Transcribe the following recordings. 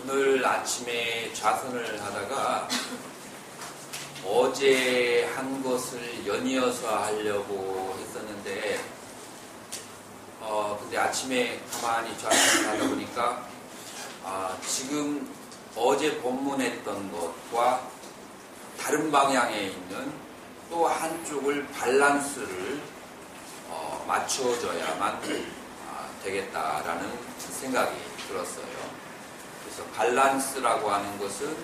오늘 아침에 좌선을 하다가 어제 한 것을 연이어서 하려고 했었는데 근데 아침에 가만히 좌선을 하다 보니까 지금 어제 본문했던 것과 다른 방향에 있는 또 한쪽을 밸런스를 맞춰줘야만 되겠다라는 생각이 들었어요. 그래서 밸런스라고 하는 것은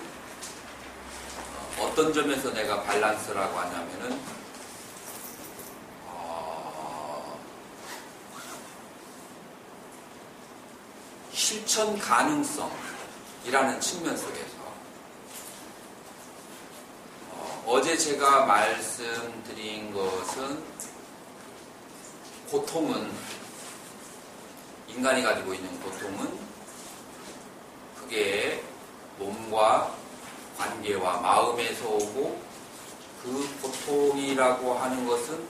어떤 점에서 내가 밸런스라고 하냐면은 실천 가능성이라는 측면 속에서 어제 제가 말씀드린 것은 고통은 인간이 가지고 있는 고통은 그게 몸과 관계와 마음에서 오고 그 고통이라고 하는 것은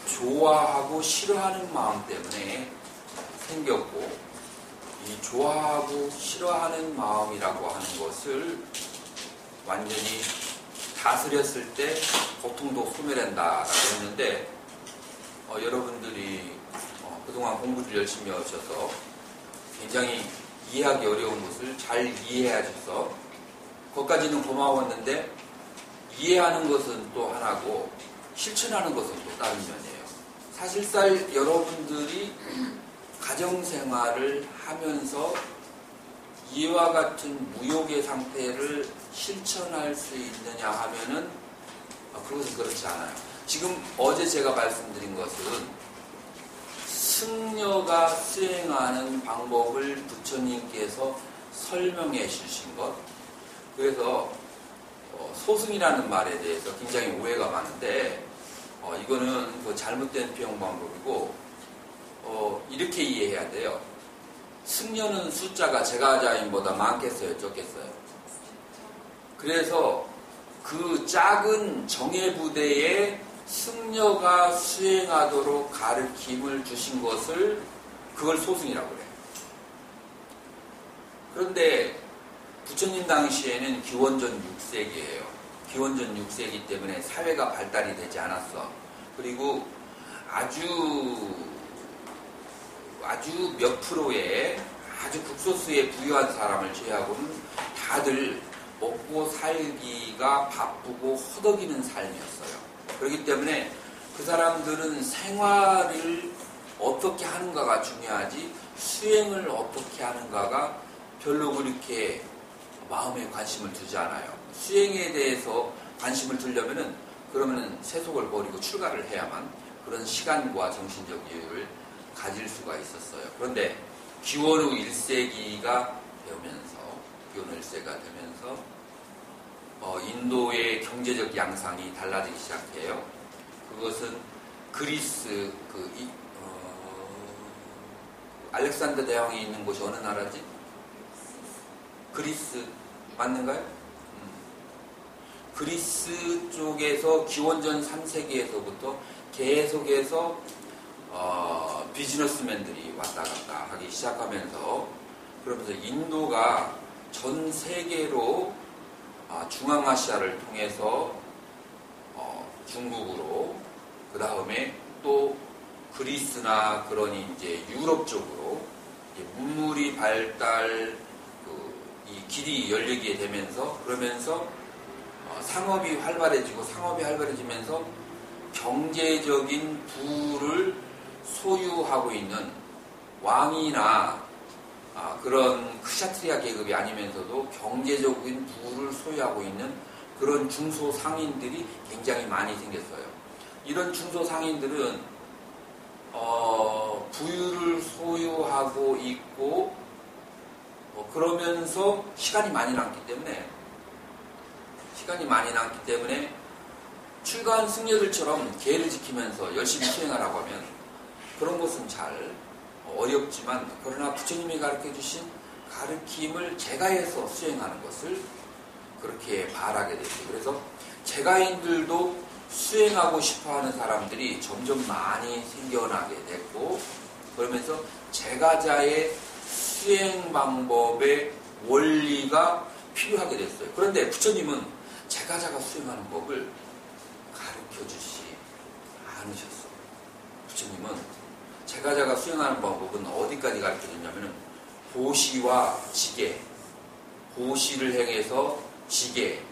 좋아하고 싫어하는 마음 때문에 생겼고 이 좋아하고 싫어하는 마음이라고 하는 것을 완전히 다스렸을 때 고통도 소멸한다라고 했는데 여러분들이 그동안 공부를 열심히 하셔서 굉장히 이해하기 어려운 것을 잘 이해하셔서 그것까지는 고마웠는데 이해하는 것은 또 하나고 실천하는 것은 또 다른 면이에요. 사실상 여러분들이 가정생활을 하면서 이와 같은 무욕의 상태를 실천할 수 있느냐 하면은 그것은 그렇지 않아요. 지금 어제 제가 말씀드린 것은 승려가 수행하는 방법을 부처님께서 설명해 주신 것. 그래서 소승이라는 말에 대해서 굉장히 오해가 많은데 이거는 그 잘못된 표현 방법이고 이렇게 이해해야 돼요. 승려는 숫자가 제가자인보다 많겠어요, 적겠어요? 그래서 그 작은 정예부대에 승려가 수행하도록 가르침을 주신 것을 그걸 소승이라고 그래요. 그런데 부처님 당시에는 기원전 6세기예요. 기원전 6세기 때문에 사회가 발달이 되지 않았어. 그리고 아주 몇 프로의 아주 극소수의 부유한 사람을 제외하고는 다들 먹고 살기가 바쁘고 허덕이는 삶이었어요. 그렇기 때문에 그 사람들은 생활을 어떻게 하는가가 중요하지 수행을 어떻게 하는가가 별로 그렇게 마음에 관심을 두지 않아요. 수행에 대해서 관심을 두려면은 그러면은 세속을 버리고 출가를 해야만 그런 시간과 정신적 여유를 가질 수가 있었어요. 그런데 기원후 1세기가 되면서 인도의 경제적 양상이 달라지기 시작해요. 그것은 그리스 알렉산더 대왕이 있는 곳이 어느 나라지? 그리스 맞는가요? 그리스 쪽에서 기원전 3세기에서부터 계속해서 비즈니스맨들이 왔다 갔다 하기 시작하면서 그러면서 인도가 전 세계로 중앙아시아를 통해서 중국으로 그 다음에 또 그리스나 그러니 이제 유럽 쪽으로 문물이 발달 이 길이 열리게 되면서 그러면서 상업이 활발해지면서 경제적인 부를 소유하고 있는 왕이나 그런 크샤트리아 계급이 아니면서도 경제적인 부를 소유하고 있는 그런 중소상인들이 굉장히 많이 생겼어요. 이런 중소상인들은 부유를 소유하고 있고 그러면서 시간이 많이 남기 때문에 출가한 승려들처럼 계를 지키면서 열심히 수행하라고 하면 그런 것은 잘 어렵지만 그러나 부처님이 가르쳐 주신 가르침을 제가해서 수행하는 것을 그렇게 바라게 됐어요. 그래서 제가인들도 수행하고 싶어하는 사람들이 점점 많이 생겨나게 됐고 그러면서 제가자의 수행 방법에 원리가 필요하게 됐어요. 그런데 부처님은 제가자가 수행하는 법을 가르쳐주지 않으셨어요. 부처님은 제가자가 수행하는 방법은 어디까지 가르쳐줬냐면은 보시와 지계, 보시를 행해서 지계,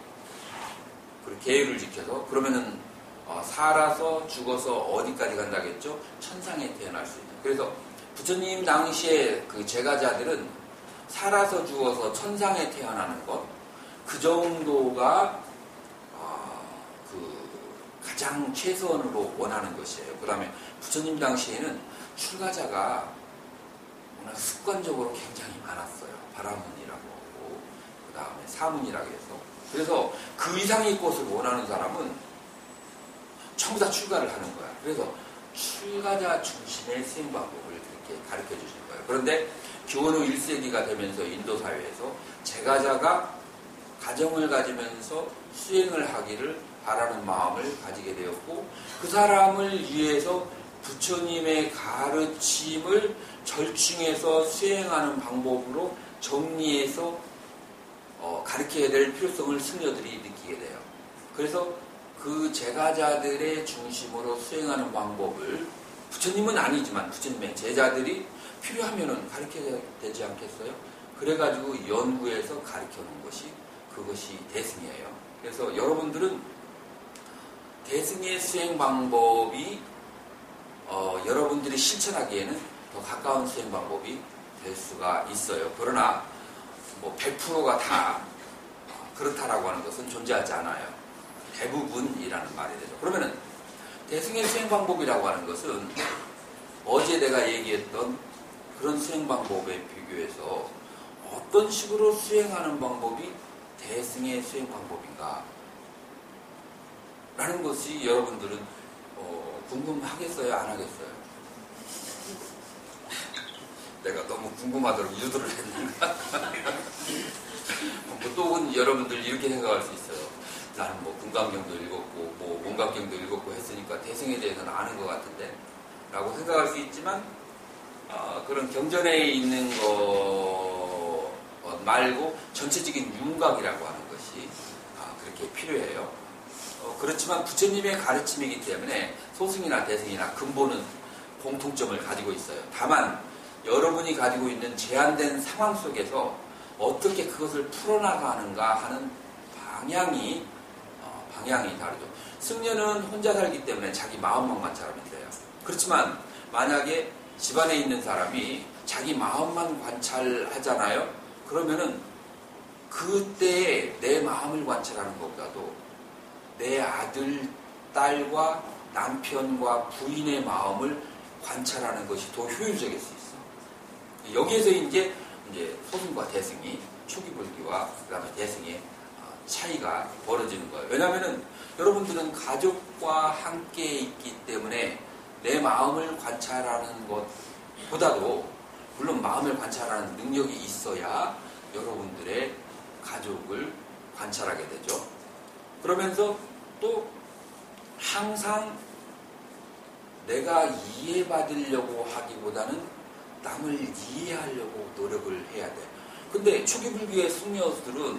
그리고 계율을 지켜서 그러면은 살아서 죽어서 어디까지 간다겠죠? 천상에 태어날 수 있는. 그래서 부처님 당시에 그 제가자들은 살아서 죽어서 천상에 태어나는 것, 그 정도가 그 가장 최선으로 원하는 것이에요. 그 다음에 부처님 당시에는 출가자가 워낙 습관적으로 굉장히 많았어요. 바라문이라고 하고 그 다음에 사문이라고 해서. 그래서 그 이상의 것을 원하는 사람은 전부 다 출가를 하는 거야. 그래서 출가자 중심의 수행 방법을 그렇게 가르쳐 주신 거예요. 그런데 교원 후 1세기가 되면서 인도 사회에서 제가자가 가정을 가지면서 수행을 하기를 바라는 마음을 가지게 되었고 그 사람을 위해서 부처님의 가르침을 절충해서 수행하는 방법으로 정리해서 가르쳐야 될 필요성을 승려들이 느끼게 돼요. 그래서 그 제가자들의 중심으로 수행하는 방법을 부처님은 아니지만 부처님의 제자들이 필요하면은 가르쳐야 되지 않겠어요? 그래가지고 연구해서 가르쳐놓은 것이 그것이 대승이에요. 그래서 여러분들은 대승의 수행 방법이 여러분들이 실천하기에는 더 가까운 수행 방법이 될 수가 있어요. 그러나 뭐 100%가 다 그렇다라고 하는 것은 존재하지 않아요. 대부분이라는 말이 되죠. 그러면은 대승의 수행 방법이라고 하는 것은 어제 내가 얘기했던 그런 수행 방법에 비교해서 어떤 식으로 수행하는 방법이 대승의 수행 방법인가? 라는 것이 여러분들은 궁금하겠어요? 안 하겠어요? 내가 너무 궁금하도록 유도를 했는가? 보통은 여러분들 이렇게 생각할 수 있어요. 나는 뭐 금강경도 읽었고 뭐 원각경도 읽었고 했으니까 대승에 대해서는 아는 것 같은데 라고 생각할 수 있지만 그런 경전에 있는 것 말고 전체적인 윤곽이라고 하는 것이 그렇게 필요해요. 그렇지만 부처님의 가르침이기 때문에 소승이나 대승이나 근본은 공통점을 가지고 있어요. 다만 여러분이 가지고 있는 제한된 상황 속에서 어떻게 그것을 풀어나가는가 하는 방향이 다르죠. 승려는 혼자 살기 때문에 자기 마음만 관찰하면 돼요. 그렇지만 만약에 집안에 있는 사람이 자기 마음만 관찰하잖아요. 그러면은 그때 내 마음을 관찰하는 것보다도 내 아들, 딸과 남편과 부인의 마음을 관찰하는 것이 더 효율적일 수 있어. 여기에서 이제 소승과 대승이 초기불기와 그 다음에 대승의 차이가 벌어지는 거예요. 왜냐하면은 여러분들은 가족과 함께 있기 때문에 내 마음을 관찰하는 것보다도 물론 마음을 관찰하는 능력이 있어야 여러분들의 가족을 관찰하게 되죠. 그러면서 또 항상 내가 이해받으려고 하기보다는 남을 이해하려고 노력을 해야 돼. 근데 초기불교의 승려들은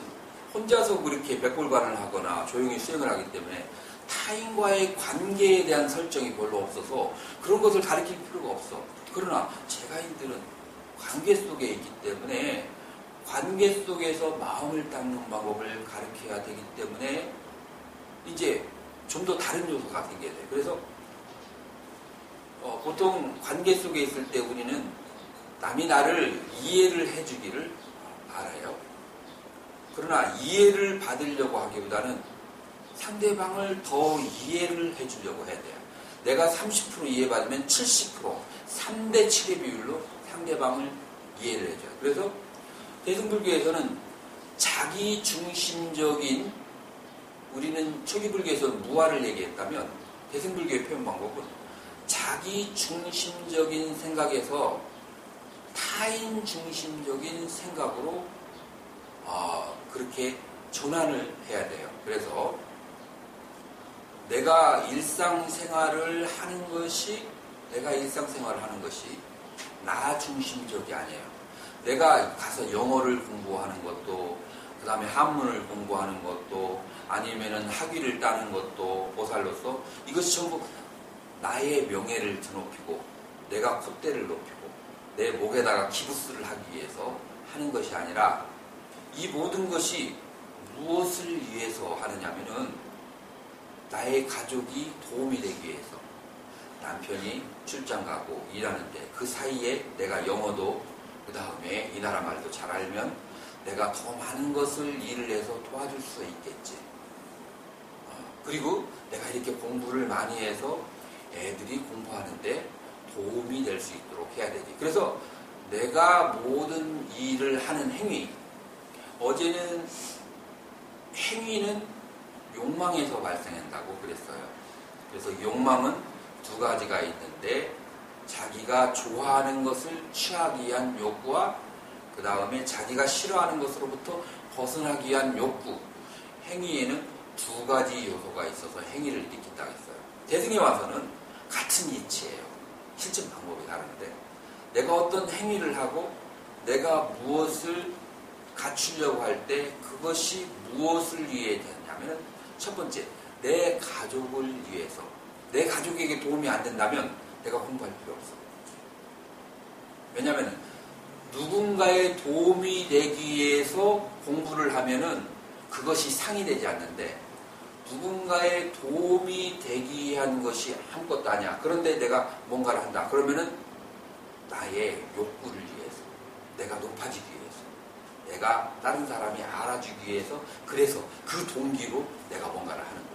혼자서 그렇게 백골관을 하거나 조용히 수행을 하기 때문에 타인과의 관계에 대한 설정이 별로 없어서 그런 것을 가르칠 필요가 없어. 그러나 제가인들은 관계 속에 있기 때문에 관계 속에서 마음을 닦는 방법을 가르쳐야 되기 때문에 이제 좀 더 다른 요소가 생겨야 돼요. 그래서 보통 관계 속에 있을 때 우리는 남이 나를 이해를 해주기를 바라요. 그러나 이해를 받으려고 하기보다는 상대방을 더 이해를 해주려고 해야 돼요. 내가 30% 이해받으면 70%, 3대 7의 비율로 상대방을 이해를 해줘요. 그래서 대승불교에서는 자기 중심적인, 우리는 초기불교에서는 무아를 얘기했다면 대승불교의 표현 방법은 자기 중심적인 생각에서 타인 중심적인 생각으로 그렇게 전환을 해야 돼요. 그래서 내가 일상생활을 하는 것이 나 중심적이 아니에요. 내가 가서 영어를 공부하는 것도, 그 다음에 한문을 공부하는 것도, 아니면은 학위를 따는 것도 보살로서 이것이 전부 나의 명예를 드높이고 내가 콧대를 높이고 내 목에다가 기부스를 하기 위해서 하는 것이 아니라, 이 모든 것이 무엇을 위해서 하느냐면은 나의 가족이 도움이 되기 위해서. 남편이 출장 가고 일하는데 그 사이에 내가 영어도, 그 다음에 이 나라 말도 잘 알면 내가 더 많은 것을 일을 해서 도와줄 수 있겠지. 그리고 내가 이렇게 공부를 많이 해서 애들이 공부하는데 도움이 될 수 있도록 해야 되지. 그래서 내가 모든 일을 하는 행위, 어제는 행위는 욕망에서 발생한다고 그랬어요. 그래서 욕망은 두 가지가 있는데, 자기가 좋아하는 것을 취하기 위한 욕구와 그 다음에 자기가 싫어하는 것으로부터 벗어나기 위한 욕구. 행위에는 두 가지 요소가 있어서 행위를 일으킨다고 했어요. 대승에 와서는 같은 이치예요. 실천 방법이 다른데, 내가 어떤 행위를 하고 내가 무엇을 갖추려고 할 때 그것이 무엇을 위해 되냐면, 첫 번째, 내 가족을 위해서. 내 가족에게 도움이 안 된다면 내가 공부할 필요 없어. 왜냐하면 누군가의 도움이 되기 위해서 공부를 하면은 그것이 상이 되지 않는데, 누군가의 도움이 되기 위한 것이 아무것도 아니야. 그런데 내가 뭔가를 한다. 그러면은 나의 욕구를 위해서, 내가 높아지기 위해서, 내가 다른 사람이 알아주기 위해서, 그래서 그 동기로 내가 뭔가를 하는 거야.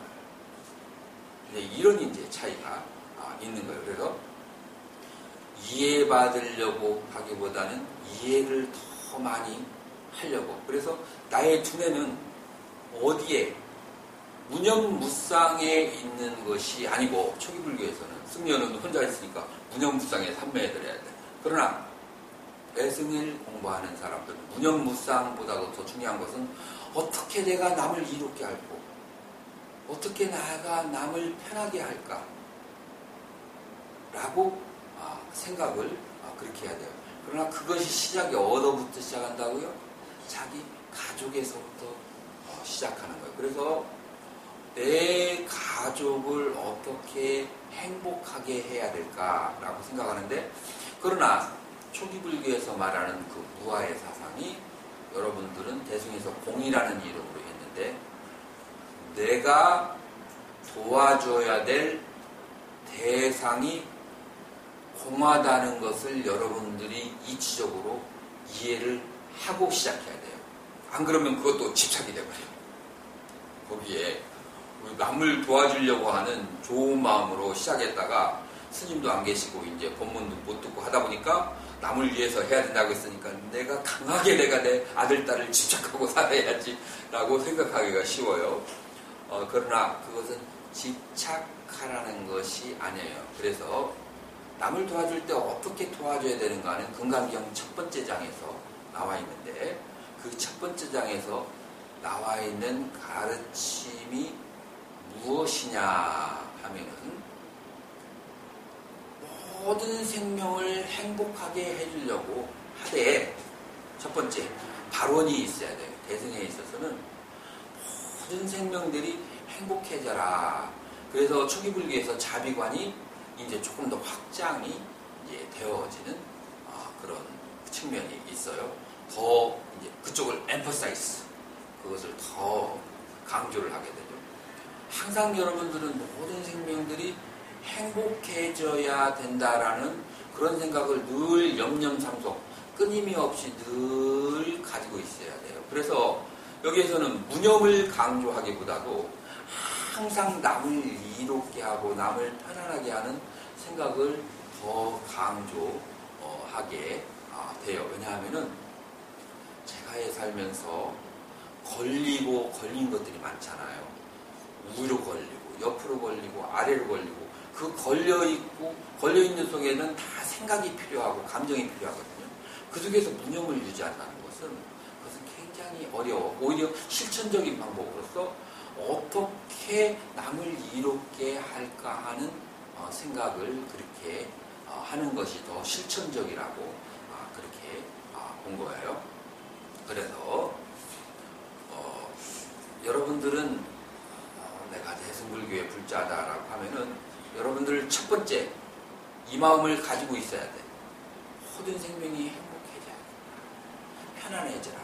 이런 이제 차이가 있는 거예요. 그래서 이해받으려고 하기보다는 이해를 더 많이 하려고. 그래서 나의 두뇌는 어디에, 무념무상에 있는 것이 아니고, 초기불교에서는 승려는 혼자 있으니까 무념무상에 삼매해드려야 돼. 그러나 배승일 공부하는 사람들은 무념무상보다도 더 중요한 것은 어떻게 내가 남을 이롭게 할고, 어떻게 내가 남을 편하게 할까 라고 생각을 그렇게 해야 돼요. 그러나 그것이 시작이 어디부터 시작한다고요? 자기 가족에서부터 시작하는 거예요. 그래서 내 가족을 어떻게 행복하게 해야 될까라고 생각하는데, 그러나 초기불교에서 말하는 그 무아의 사상이 여러분들은 대승에서 공이라는 이름으로 했는데, 내가 도와줘야 될 대상이 공하다는 것을 여러분들이 이치적으로 이해를 하고 시작해야 돼요. 안 그러면 그것도 집착이 돼버려요. 거기에 남을 도와주려고 하는 좋은 마음으로 시작했다가 스님도 안 계시고 이제 법문도 못 듣고 하다 보니까 남을 위해서 해야 된다고 했으니까 내가 강하게 내가 내 아들, 딸을 집착하고 살아야지 라고 생각하기가 쉬워요. 그러나 그것은 집착하라는 것이 아니에요. 그래서 남을 도와줄 때 어떻게 도와줘야 되는가는 금강경 첫 번째 장에서 나와 있는데, 그 첫 번째 장에서 나와 있는 가르침이 무엇이냐 하면은, 모든 생명을 행복하게 해주려고 하되, 첫 번째, 발원이 있어야 돼요. 대승에 있어서는 모든 생명들이 행복해져라. 그래서 초기불교에서 자비관이 이제 조금 더 확장이 이제 되어지는 그런 측면이 있어요. 더 이제 그쪽을 emphasize, 그것을 더 강조를 하게 되죠. 항상 여러분들은 모든 생명들이 행복해져야 된다라는 그런 생각을 늘 염념상속, 끊임이 없이 늘 가지고 있어야 돼요. 그래서 여기에서는 무념을 강조하기보다도 항상 남을 이롭게 하고 남을 편안하게 하는 생각을 더 강조하게 돼요. 왜냐하면은 제가 살면서 걸린 것들이 많잖아요. 위로 걸리고 옆으로 걸리고 아래로 걸리고, 그 걸려있는 속에는 다 생각이 필요하고 감정이 필요하거든요. 그 속에서 무념을 유지한다는 것은 굉장히 어려워. 오히려 실천적인 방법으로서 어떻게 남을 이롭게 할까 하는 생각을 그렇게 하는 것이 더 실천적이라고 그렇게 본 거예요. 그래서 여러분들은 내가 대승불교의 불자다라고 하면은 여러분들 첫 번째 이 마음을 가지고 있어야 돼. 모든 생명이 행복해져야 돼. 편안해져라.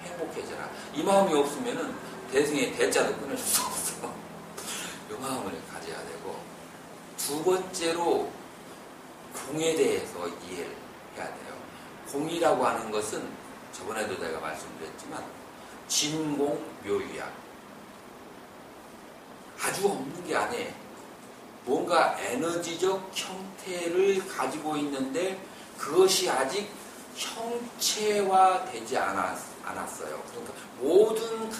행복해져라. 이 마음이 없으면은 대승의 대자도 끊을 수 없어. 이 마음을 가져야 되고, 두 번째로 공에 대해서 이해를 해야 돼요. 공이라고 하는 것은 저번에도 내가 말씀드렸지만 진공 묘유약, 아주 없는 게 아니에요. 뭔가 에너지적 형태를 가지고 있는데 그것이 아직 형체화되지 않았어요. 그러니까 모든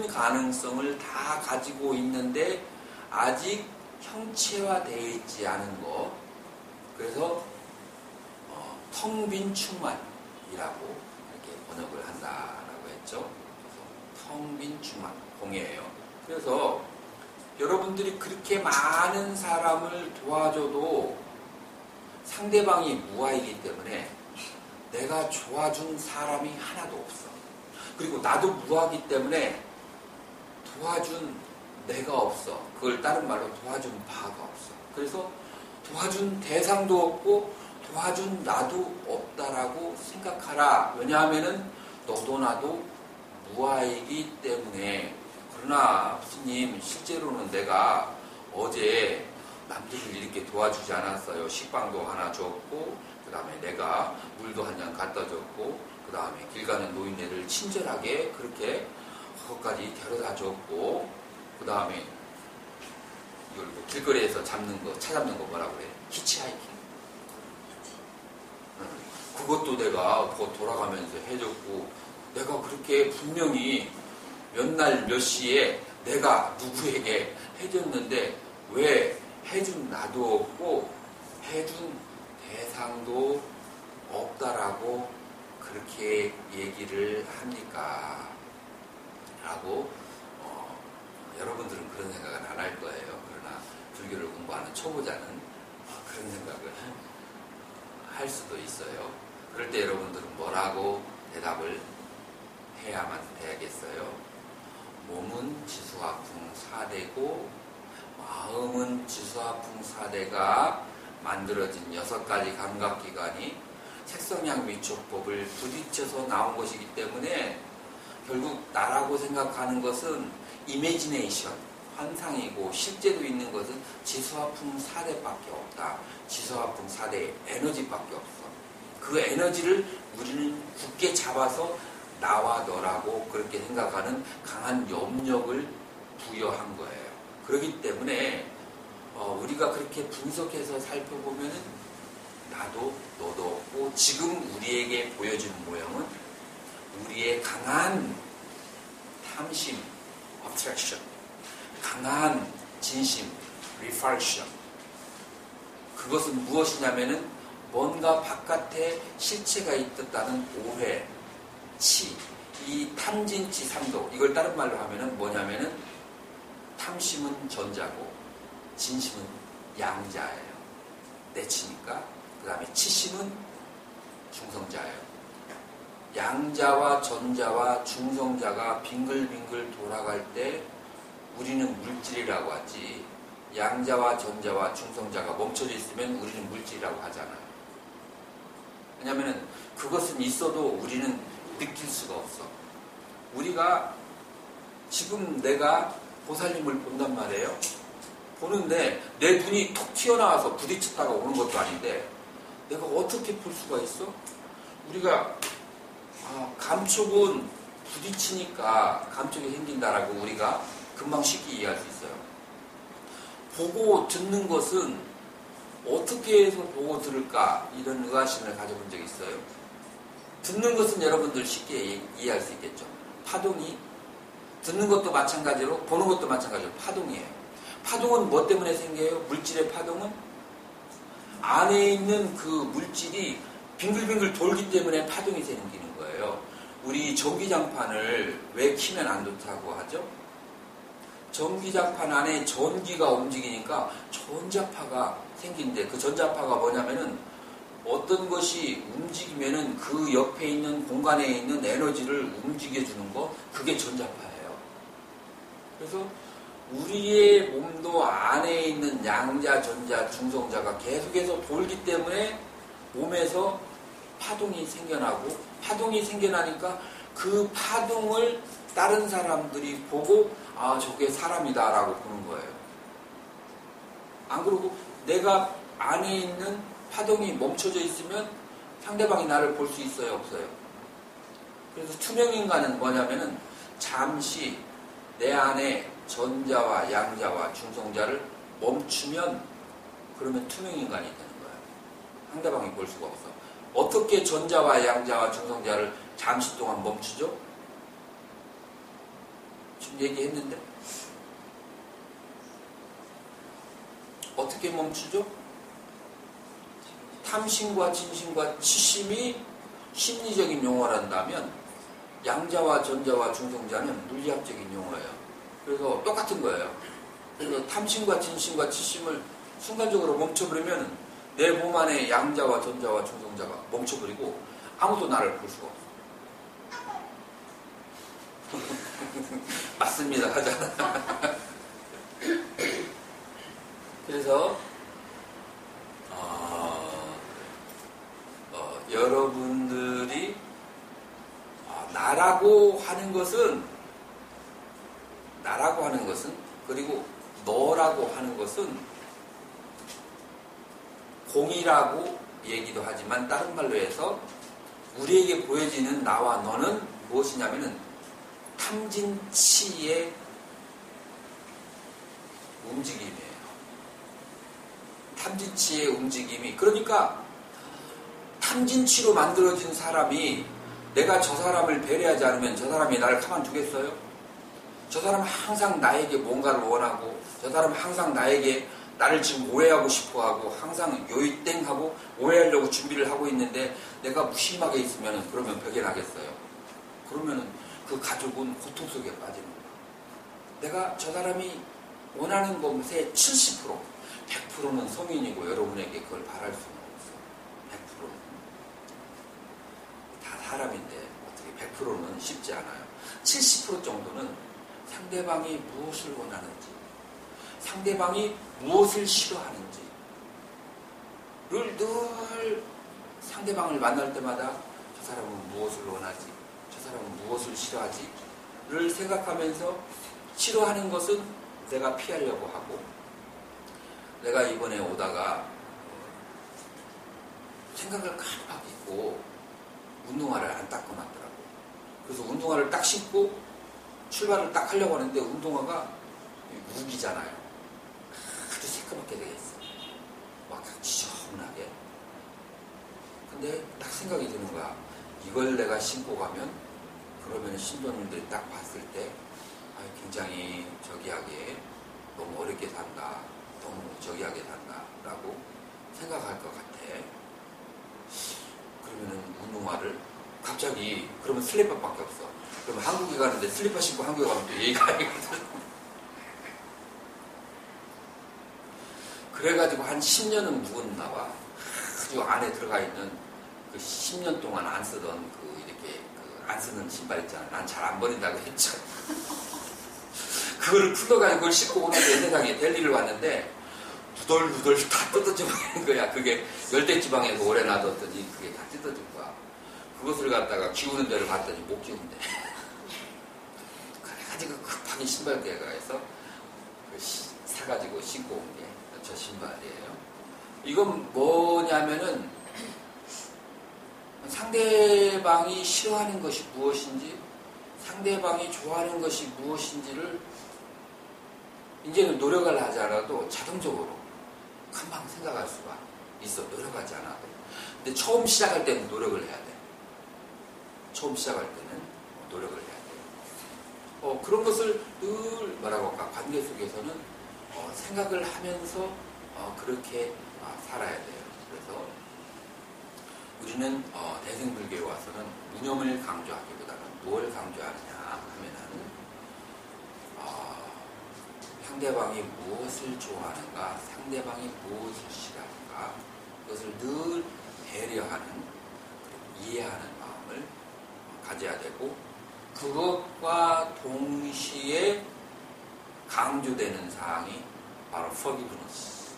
가능성을 다 가지고 있는데 아직 형체화되어 있지 않은 것. 그래서 텅 빈 충만이라고 이렇게 번역을 한다라고 했죠. 그래서 텅 빈 충만, 공예예요. 그래서 여러분들이 그렇게 많은 사람을 도와줘도 상대방이 무아이기 때문에 내가 도와준 사람이 하나도 없어. 그리고 나도 무아이기 때문에 도와준 내가 없어. 그걸 다른 말로 도와준 바가 없어. 그래서 도와준 대상도 없고 도와준 나도 없다라고 생각하라. 왜냐하면은 너도 나도 무아이기 때문에. 그러나 스님, 실제로는 내가 어제 남들을 이렇게 도와주지 않았어요. 식빵도 하나 줬고, 그 다음에 내가 물도 한 잔 갖다 줬고, 그 다음에 길 가는 노인네를 친절하게 그렇게 거기까지 데려다 줬고, 그 다음에 이걸 뭐 길거리에서 찾아잡는 거 뭐라고 그래? 히치하이킹. 그것도 내가 그거 돌아가면서 해줬고, 내가 그렇게 분명히 몇 날 몇 시에 내가 누구에게 해줬는데 왜 해준 나도 없고 해준 대상도 없다라고 그렇게 얘기를 합니까? 라고 여러분들은 그런 생각은 안 할 거예요. 그러나 불교를 공부하는 초보자는 그런 생각을 할 수도 있어요. 그럴 때 여러분들은 뭐라고 대답을 해야만 되겠어요? 몸은 지수화풍 4대고 마음은 지수화풍 4대가 만들어진 6가지 감각기관이 색성양 위촉법을 부딪혀서 나온 것이기 때문에 결국 나라고 생각하는 것은 이미지네이션, 환상이고 실제로 있는 것은 지수화풍 4대밖에 없다. 지수화풍 4대의 에너지밖에 없어. 그 에너지를 우리는 굳게 잡아서 나와 너라고 그렇게 생각하는 강한 염력을 부여한 거예요. 그렇기 때문에 우리가 그렇게 분석해서 살펴보면 나도 너도 없고 지금 우리에게 보여준 모형은 우리의 강한 탐심, attraction, 강한 진심, repulsion. 그것은 무엇이냐면은 뭔가 바깥에 실체가 있었다는 오해, 치, 이 탐진치 삼도, 이걸 다른 말로 하면은 뭐냐면은 탐심은 전자고 진심은 양자예요. 내치니까. 그 다음에 치심은 중성자예요. 양자와 전자와 중성자가 빙글빙글 돌아갈 때 우리는 물질이라고 하지, 양자와 전자와 중성자가 멈춰져 있으면 우리는 물질이라고 하잖아요. 왜냐하면 그것은 있어도 우리는 느낄 수가 없어. 우리가 지금 내가 보살님을 본단 말이에요. 보는데 내 눈이 톡 튀어나와서 부딪혔다가 오는 것도 아닌데 내가 어떻게 볼 수가 있어? 우리가 감촉은 부딪히니까 감촉이 생긴다라고 우리가 금방 쉽게 이해할 수 있어요. 보고 듣는 것은 어떻게 해서 보고 들을까? 이런 의아심을 가져본 적이 있어요. 듣는 것은 여러분들 쉽게 이해할 수 있겠죠. 파동이, 듣는 것도 마찬가지로 보는 것도 마찬가지로 파동이에요. 파동은 뭐 때문에 생겨요? 물질의 파동은 안에 있는 그 물질이 빙글빙글 돌기 때문에 파동이 생기는 거예요. 우리 전기장판을 왜 키면 안 좋다고 하죠? 전기장판 안에 전기가 움직이니까 전자파가 생기는데 그 전자파가 뭐냐면은 어떤 것이 움직이면은 그 옆에 있는 공간에 있는 에너지를 움직여주는 거, 그게 전자파예요. 그래서 우리의 몸도 안에 있는 양자, 전자, 중성자가 계속해서 돌기 때문에 몸에서 파동이 생겨나고, 파동이 생겨나니까 그 파동을 다른 사람들이 보고 아, 저게 사람이다 라고 보는 거예요. 안 그러고 내가 안에 있는 파동이 멈춰져 있으면 상대방이 나를 볼 수 있어요, 없어요? 그래서 투명인간은 뭐냐면은 잠시 내 안에 전자와 양자와 중성자를 멈추면 그러면 투명인간이 되는 거예요. 상대방이 볼 수가 없어. 어떻게 전자와 양자와 중성자를 잠시 동안 멈추죠? 지금 얘기했는데 어떻게 멈추죠? 탐심과 진심과 치심이 심리적인 용어란다면 양자와 전자와 중성자는 물리학적인 용어예요. 그래서 똑같은 거예요. 그래서 탐심과 진심과 치심을 순간적으로 멈춰버리면 내 몸 안에 양자와 전자와 중성자가 멈춰버리고 아무도 나를 볼 수가 없어. 맞습니다 하잖아. 그래서 여러분들이 나라고 하는 것은 그리고 너라고 하는 것은 공이라고 얘기도 하지만 다른 말로 해서 우리에게 보여지는 나와 너는 무엇이냐면은 탐진치의 움직임이에요. 탐진치의 움직임이, 그러니까 탐진치로 만들어진 사람이 내가 저 사람을 배려하지 않으면 저 사람이 나를 가만두겠어요? 저 사람은 항상 나에게 뭔가를 원하고, 저 사람은 항상 나를 지금 오해하고 싶어하고, 항상 요이땡하고 오해하려고 준비를 하고 있는데 내가 무심하게 있으면 그러면 벽에 나겠어요? 그러면 그 가족은 고통 속에 빠지는 거예요. 내가 저 사람이 원하는 것의 70%, 100%는 성인이고 여러분에게 그걸 바랄 수는 없어요. 100%는. 다 사람인데 어떻게 100%는 쉽지 않아요. 70% 정도는 상대방이 무엇을 원하는지, 상대방이 무엇을 싫어하는지를 늘 상대방을 만날 때마다 저 사람은 무엇을 원하지, 저 사람은 무엇을 싫어하지를 생각하면서 싫어하는 것은 내가 피하려고 하고, 내가 이번에 오다가 생각을 깜빡 잊고 운동화를 안 닦고 놨더라고. 그래서 운동화를 딱 신고 출발을 딱 하려고 하는데 운동화가 무기잖아요. 아주 새까맣게 되어 있어. 막 지저분하게. 근데 딱 생각이 드는 거야. 이걸 내가 신고 가면 그러면 신도님들이 딱 봤을 때 굉장히 저기하게 너무 어렵게 산다, 너무 저기하게 산다 라고 생각할 것 같아. 그러면은 운동화를 갑자기, 그러면 슬리퍼밖에 없어. 그러면 한국에 가는데 슬리퍼 신고 한국에 가면 또 얘기가 아니거든. 그래가지고 한 10년은 묵었나 봐. 아주 안에 들어가 있는 그 10년 동안 안 쓰던 이렇게 안 쓰는 신발 있잖아. 난 잘 안 버린다고 했죠. 그거를 풀어가지고 그걸 신고 오는데 세상에 델리를 왔는데 누덜누덜 다 뜯어져 버린 거야. 그게 열대지방에서 오래 놔뒀더니 그게 다 뜯어진 거야. 그것을 갖다가 기우는 데를 갔더니 못 기운대. 그래가지고 급하게 신발대에 가서 사가지고 신고 온 게 저 신발이에요. 이건 뭐냐면은 상대방이 싫어하는 것이 무엇인지, 상대방이 좋아하는 것이 무엇인지를 이제는 노력을 하지 않아도 자동적으로 금방 생각할 수가 있어. 노력하지 않아도. 근데 처음 시작할 때는 노력을 해야 돼. 처음 시작할 때는 노력을 해야 돼. 그런 것을 늘 뭐라고 할까, 관계 속에서는 생각을 하면서 그렇게 살아야 돼요. 그래서 우리는 대승불교에 와서는 무념을 강조하기보다는 뭘 강조하느냐 하면은 상대방이 무엇을 좋아하는가, 상대방이 무엇을 싫어하는가, 그것을 늘 배려하는, 이해하는 마음을 가져야 되고, 그것과 동시에 강조되는 사항이 바로 forgiveness,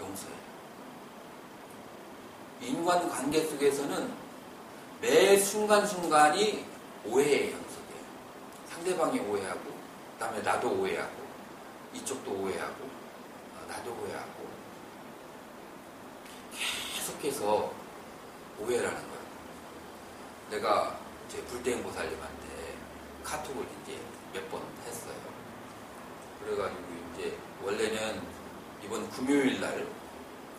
용서예요. 인간 관계 속에서는 매 순간순간이 오해의 연속이에요. 상대방이 오해하고, 그 다음에 나도 오해하고, 이쪽도 오해하고, 나도 오해하고, 계속해서 오해라는 거예요. 내가 이제 불대행 보살님한테 카톡을 이제 몇 번 했어요. 그래가지고 이제 원래는 이번 금요일 날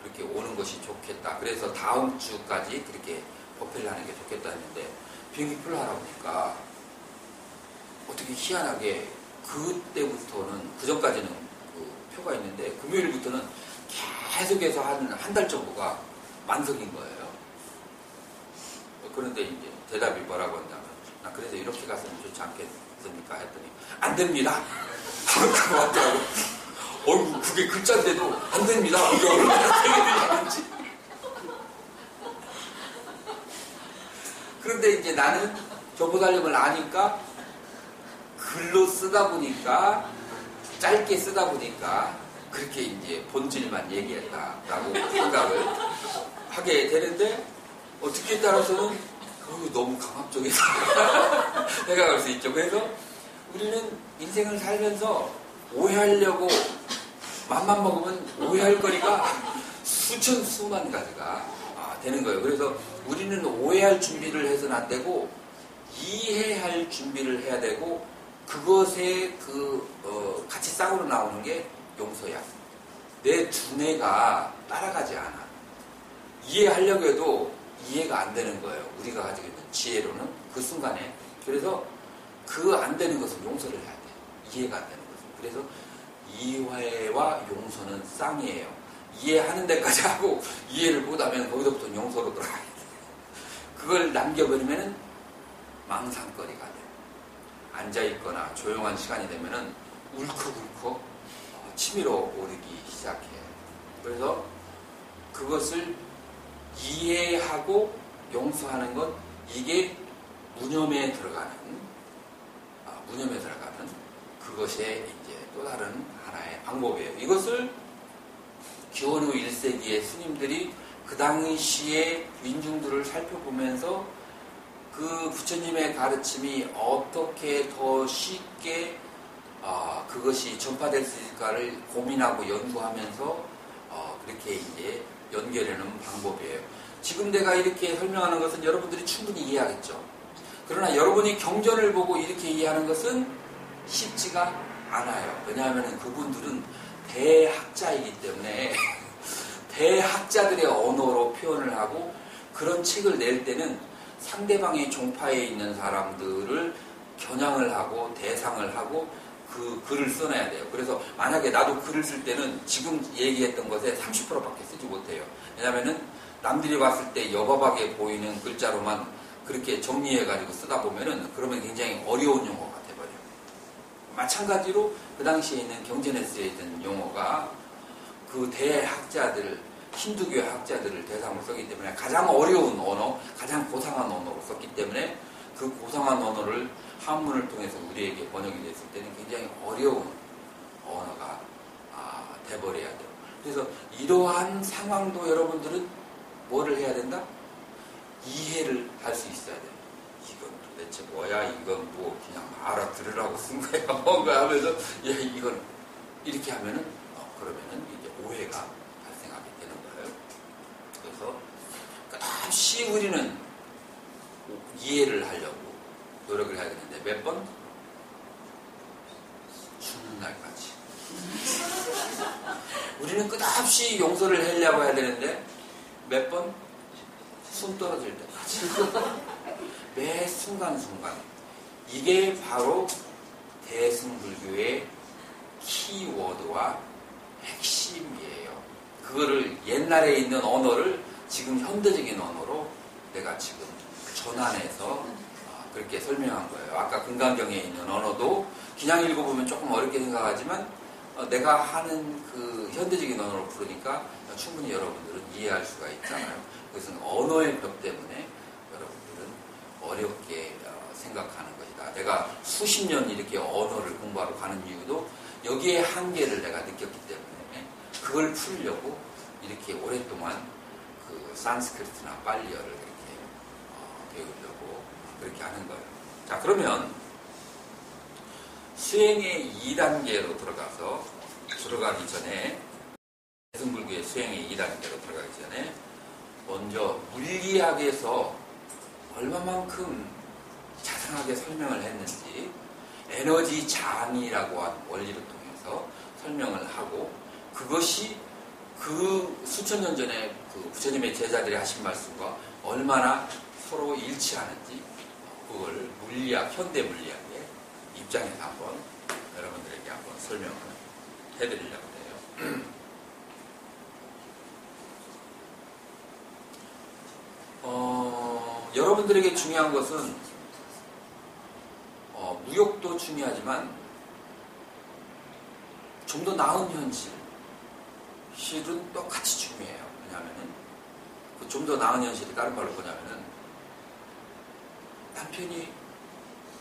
그렇게 오는 것이 좋겠다. 그래서 다음 주까지 그렇게 법회를 하는 게 좋겠다 했는데 비행기 표를 알아보니까 어떻게 희한하게 그때부터는, 그 전까지는 그 표가 있는데 금요일부터는 계속해서 한 달 정도가 만석인 거예요. 그런데 이제 대답이 뭐라고 한다면, 나 그래서 이렇게 갔으면 좋지 않겠습니까? 했더니 안 됩니다. 그거 같더라고. 어이구, 그게 글자인데도 안 됩니다. 이거 얼마나 되겠는지. 그런데 이제 나는 조보살님을 아니까 글로 쓰다 보니까, 짧게 쓰다 보니까 그렇게 이제 본질만 얘기했다라고 생각을 하게 되는데, 어떻게 따라서는 너무 강압적이다 생각할 수 있죠. 그래서 우리는 인생을 살면서 오해하려고 맘만 먹으면 오해할 거리가 수천 수만 가지가 되는 거예요. 그래서 우리는 오해할 준비를 해서는 안 되고 이해할 준비를 해야 되고, 그것에 같이 쌍으로 나오는 게 용서야. 내 두뇌가 따라가지 않아. 이해하려고 해도 이해가 안 되는 거예요. 우리가 가지고 있는 지혜로는 그 순간에. 그래서 그 안 되는 것은 용서를 해야 돼. 이해가 안 되는 것은. 그래서 이해와 용서는 쌍이에요. 이해하는 데까지 하고 이해를 못하면 거기서부터 용서로 들어가야 돼. 그걸 남겨버리면 망상거리가 돼. 앉아있거나 조용한 시간이 되면은 울컥울컥 치밀어 오르기 시작해. 그래서 그것을 이해하고 용서하는 것, 이게 무념에 들어가는 그것의 이제 또 다른 하나의 방법이에요. 이것을 기원후 1세기의 스님들이 그 당시의 민중들을 살펴보면서 그 부처님의 가르침이 어떻게 더 쉽게 그것이 전파될 수 있을까를 고민하고 연구하면서 그렇게 이제 연결하는 방법이에요. 지금 내가 이렇게 설명하는 것은 여러분들이 충분히 이해하겠죠. 그러나 여러분이 경전을 보고 이렇게 이해하는 것은 쉽지가 않아요. 왜냐하면 그분들은 대학자이기 때문에 대학자들의 언어로 표현을 하고, 그런 책을 낼 때는 상대방의 종파에 있는 사람들을 겨냥을 하고 대상을 하고 그 글을 써놔야 돼요. 그래서 만약에 나도 글을 쓸 때는 지금 얘기했던 것에 30%밖에 쓰지 못해요. 왜냐하면 남들이 봤을 때 여바하게 보이는 글자로만 그렇게 정리해가지고 쓰다 보면은 그러면 굉장히 어려운 용어가 돼버려요. 마찬가지로 그 당시에 있는 경전에 쓰여있던 용어가 그 대학자들, 힌두교 학자들을 대상으로 썼기 때문에 가장 어려운 언어, 가장 고상한 언어로 썼기 때문에 그 고상한 언어를 한문을 통해서 우리에게 번역이 됐을 때는 굉장히 어려운 언어가 돼버려야 돼요. 그래서 이러한 상황도 여러분들은 뭐를 해야 된다? 이해를 할 수 있어야 돼요. 이건 도대체 뭐야? 이건 뭐 그냥 알아들으라고 쓴 거야? 뭔가 하면서 이건 이렇게 하면은 그러면은 이제 오해가 발생하게 되는 거예요. 그래서 끝없이 우리는 이해를 하려고 노력을 해야 되는데 몇 번? 죽는 날까지. 우리는 끝없이 용서를 하려고 해야 되는데 몇 번? 숨 떨어질 때까지. 매 순간순간. 이게 바로 대승불교의 키워드와 핵심이에요. 그거를 옛날에 있는 언어를 지금 현대적인 언어로 내가 지금 전환해서 그렇게 설명한 거예요. 아까 금강경에 있는 언어도 그냥 읽어보면 조금 어렵게 생각하지만 내가 하는 그 현대적인 언어로 부르니까 충분히 여러분들은 이해할 수가 있잖아요. 그것은 언어의 벽 때문에 여러분들은 어렵게 생각하는 것이다. 내가 수십 년 이렇게 언어를 공부하러 가는 이유도 여기에 한계를 내가 느꼈기 때문에 그걸 풀려고 이렇게 오랫동안 그 산스크리트나 빨리어를 이렇게 배우려고 그렇게 하는 거예요. 자, 그러면 수행의 2단계로 들어가기 전에 대승불교의 수행의 2단계로 들어가기 전에 먼저 물리학에서 얼마만큼 자상하게 설명을 했는지 에너지 장이라고 하는 원리를 통해서 설명을 하고 그것이 그 수천 년 전에 그 부처님의 제자들이 하신 말씀과 얼마나 서로 일치하는지 그걸 물리학, 현대 물리학의 입장에서 한번 여러분들에게 한번 설명을 해드리려고 해요. 여러분들에게 중요한 것은 무욕도 중요하지만 좀 더 나은 현실 실은 똑같이 중요해요. 왜냐하면은 그 좀 더 나은 현실이 다른 말로 뭐냐면은 남편이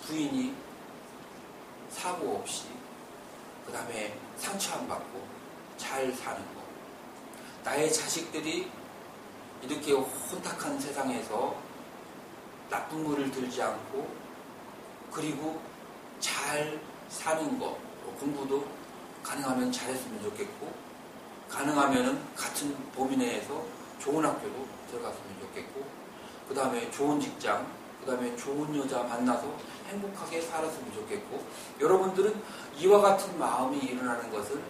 부인이 사고 없이 그 다음에 상처 안 받고 잘 사는 거. 나의 자식들이 이렇게 혼탁한 세상에서 나쁜 물을 들지 않고 그리고 잘 사는 거. 공부도 가능하면 잘했으면 좋겠고 가능하면은 같은 범위 내에서 좋은 학교도 들어갔으면 좋겠고 그 다음에 좋은 직장 그 다음에 좋은 여자 만나서 행복하게 살았으면 좋겠고 여러분들은 이와 같은 마음이 일어나는 것을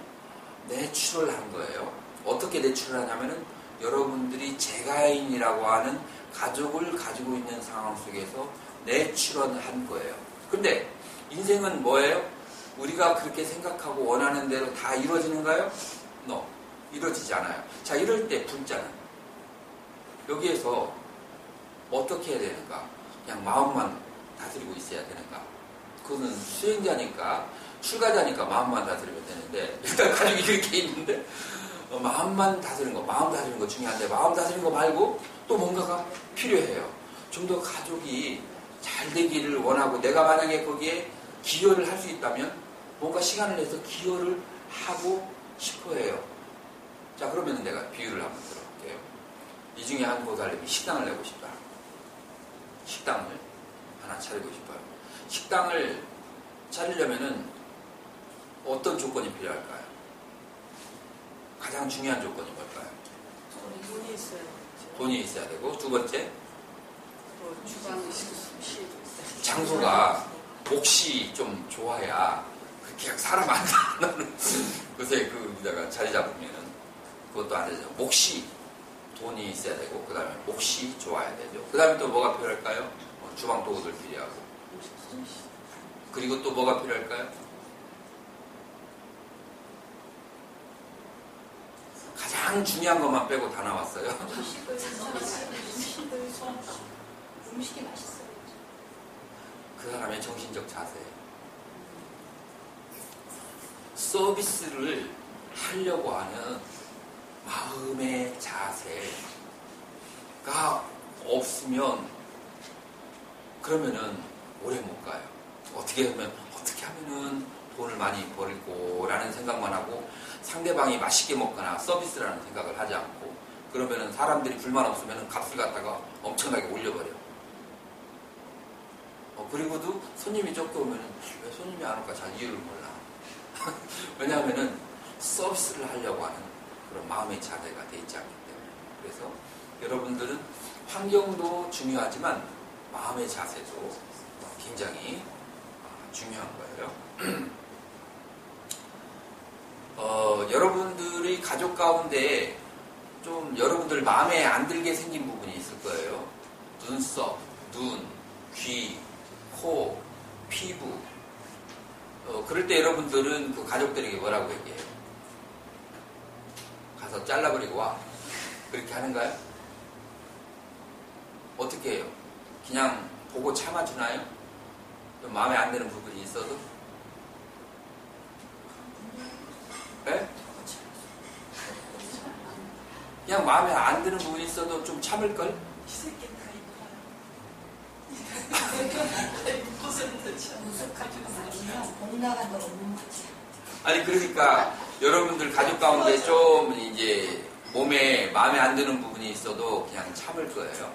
내추럴한 거예요. 어떻게 내추럴하냐면은 여러분들이 재가인이라고 하는 가족을 가지고 있는 상황 속에서 내추럴한 거예요. 근데 인생은 뭐예요? 우리가 그렇게 생각하고 원하는 대로 다 이루어지는가요? No. 이루어지지 않아요. 자, 이럴 때 불자는 여기에서 어떻게 해야 되는가? 그냥 마음만 다스리고 있어야 되는가? 그거는 수행자니까 출가자니까 마음만 다스리면 되는데 일단 가족이 이렇게 있는데 마음만 다스리는 거, 마음 다스리는 거 중요한데 마음 다스리는 거 말고 또 뭔가가 필요해요. 좀 더 가족이 잘 되기를 원하고 내가 만약에 거기에 기여를 할 수 있다면 뭔가 시간을 내서 기여를 하고 싶어 해요. 자, 그러면 내가 비유를 한번 들어볼게요. 이 중에 한 보살님이 식당을 내고 싶다. 식당을 하나 차리고 싶어요. 식당을 차리려면은 어떤 조건이 필요할까요? 가장 중요한 조건이 뭘까요? 돈이 있어요. 돈이 있어야 되고 두 번째 주방 장소가 몫이 좀 좋아야 그렇게 사람 안 나는 그새 그 내가 자리 잡으면은 그것도 안 되죠. 몫이 돈이 있어야 되고 그 다음에 몫이 좋아야 되죠. 그 다음에 또 뭐가 필요할까요? 주방 도구들 필요하고 그리고 또 뭐가 필요할까요? 가장 중요한 것만 빼고 다 나왔어요. 음식이 맛있어요. 그 사람의 정신적 자세. 서비스를 하려고 하는 마음의 자세가 없으면 그러면은 오래 못 가요. 어떻게 하면은 돈을 많이 벌고라는 생각만 하고 상대방이 맛있게 먹거나 서비스라는 생각을 하지 않고 그러면은 사람들이 불만 없으면은 값을 갖다가 엄청나게 올려버려. 그리고도 손님이 적게 오면은 왜 손님이 안 올까 잘 이유를 몰라. 왜냐하면은 서비스를 하려고 하는 그런 마음의 자세가 돼 있지 않기 때문에. 그래서 여러분들은 환경도 중요하지만 마음의 자세도 굉장히 중요한 거예요. 여러분들이 가족 가운데 좀 여러분들 마음에 안 들게 생긴 부분이 있을 거예요. 눈썹, 눈, 귀, 코, 피부. 그럴 때 여러분들은 그 가족들에게 뭐라고 얘기해요? 가서 잘라버리고 와. 그렇게 하는가요? 어떻게 해요? 그냥 보고 참아주나요? 좀 마음에 안 드는 부분이 있어도? 그냥 마음에 안 드는 부분이 있어도 좀 참을걸? 이 새끼 다 이뻐요. 무슨 참. 복 나간 거 없는 거지. 아니 그러니까 여러분들 가족 가운데 좀 이제 몸에 마음에 안 드는 부분이 있어도 그냥 참을 거예요.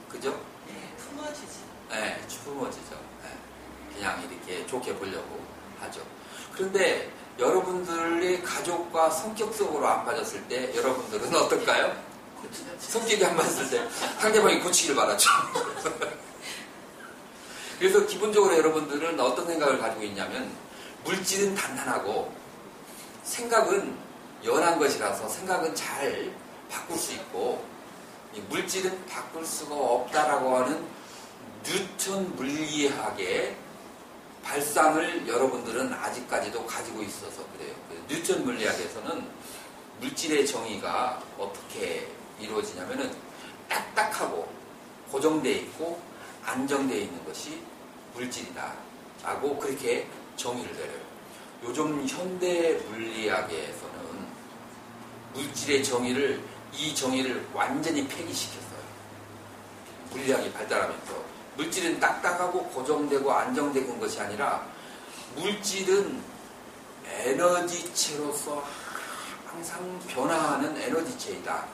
그죠? 네, 품어지지. 네, 품어지죠. 네, 그냥 이렇게 좋게 보려고 하죠. 그런데 여러분들의 가족과 성격적으로 안 맞았을 때 여러분들은 어떨까요? 성격이 안 맞았을 때 상대방이 고치길 바라죠. 그래서 기본적으로 여러분들은 어떤 생각을 가지고 있냐면 물질은 단단하고 생각은 연한 것이라서 생각은 잘 바꿀 수 있고 이 물질은 바꿀 수가 없다라고 하는 뉴턴 물리학의 발상을 여러분들은 아직까지도 가지고 있어서 그래요. 뉴턴 물리학에서는 물질의 정의가 어떻게 이루어지냐면은 딱딱하고 고정되어 있고 안정되어 있는 것이 물질이다 라고 그렇게 정의를 내려요. 요즘 현대 물리학에서는 물질의 정의를 이 정의를 완전히 폐기시켰어요. 물리학이 발달하면서 물질은 딱딱하고 고정되고 안정된 것이 아니라 물질은 에너지체로서 항상 변화하는 에너지체이다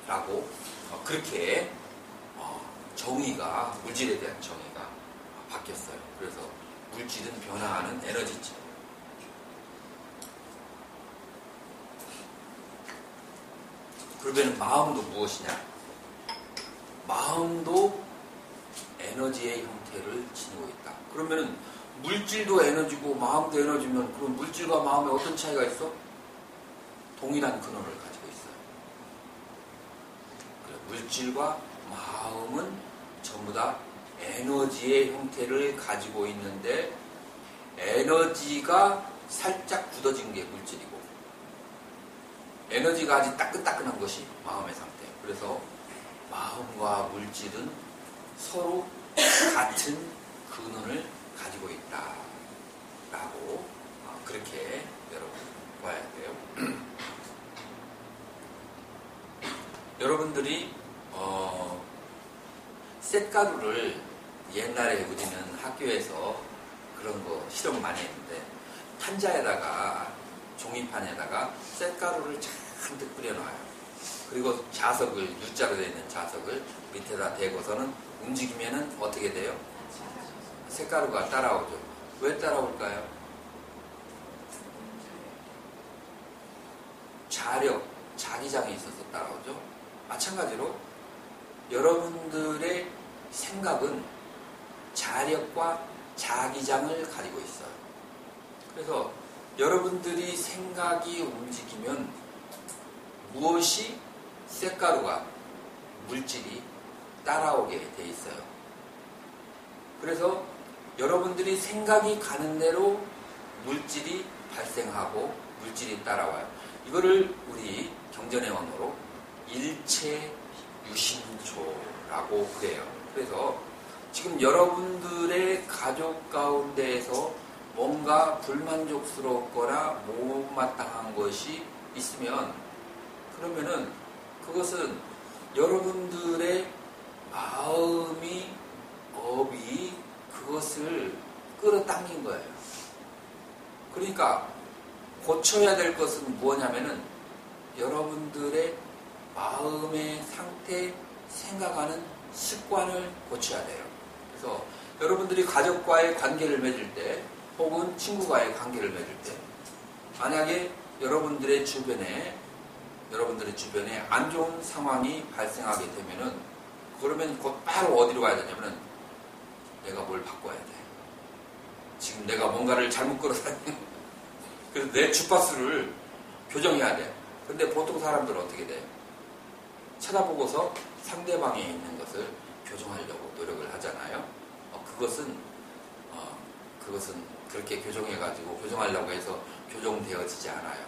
라고 그렇게 정의가 물질에 대한 정의가 바뀌었어요. 그래서 물질은 변화하는 에너지체. 그러면 마음도 무엇이냐? 마음도 에너지의 형태를 지니고 있다. 그러면 물질도 에너지고 마음도 에너지면 그럼 물질과 마음에 어떤 차이가 있어? 동일한 근원을 가지고 있어요. 물질과 마음은 전부 다 에너지의 형태를 가지고 있는데 에너지가 살짝 굳어진 게 물질이고 에너지가 아직 따끈따끈한 것이 마음의 상태. 그래서 마음과 물질은 서로 같은 근원을 가지고 있다라고 그렇게 여러분 봐야 돼요. 여러분들이 쇳가루를 옛날에 우리는 학교에서 그런 거 실험 많이 했는데 판자에다가 종이판에다가 쇳가루를 잔뜩 뿌려놔요. 그리고 자석을 U자로 되어 있는 자석을 밑에다 대고서는 움직이면은 어떻게 돼요? 쇳가루가 따라오죠. 왜 따라올까요? 자력, 자기장이 있어서 따라오죠. 마찬가지로 여러분들의 생각은 자력과 자기장을 가지고 있어요. 그래서 여러분들이 생각이 움직이면 무엇이 쇳가루가 물질이 따라오게 돼 있어요. 그래서 여러분들이 생각이 가는 대로 물질이 발생하고 물질이 따라와요. 이거를 우리 경전의 언어로 일체 유심초라고 그래요. 그래서 지금 여러분들의 가족 가운데에서 뭔가 불만족스럽거나 못마땅한 것이 있으면 그러면은 그것은 여러분들의 마음이 업이 그것을 끌어당긴 거예요. 그러니까 고쳐야 될 것은 무엇냐면은 여러분들의 마음의 상태, 생각하는 습관을 고쳐야 돼요. 그래서 여러분들이 가족과의 관계를 맺을 때 혹은 친구와의 관계를 맺을 때 만약에 여러분들의 주변에 안 좋은 상황이 발생하게 되면은 그러면 곧 바로 어디로 가야 되냐면은 내가 뭘 바꿔야 돼. 지금 내가 뭔가를 잘못 끌어다니는 그래서 내 주파수를 교정해야 돼. 근데 보통 사람들은 어떻게 돼? 쳐다보고서 상대방에 있는 것을 교정하려고 노력을 하잖아요. 그것은 그렇게 교정해가지고 교정하려고 해서 교정되어지지 않아요.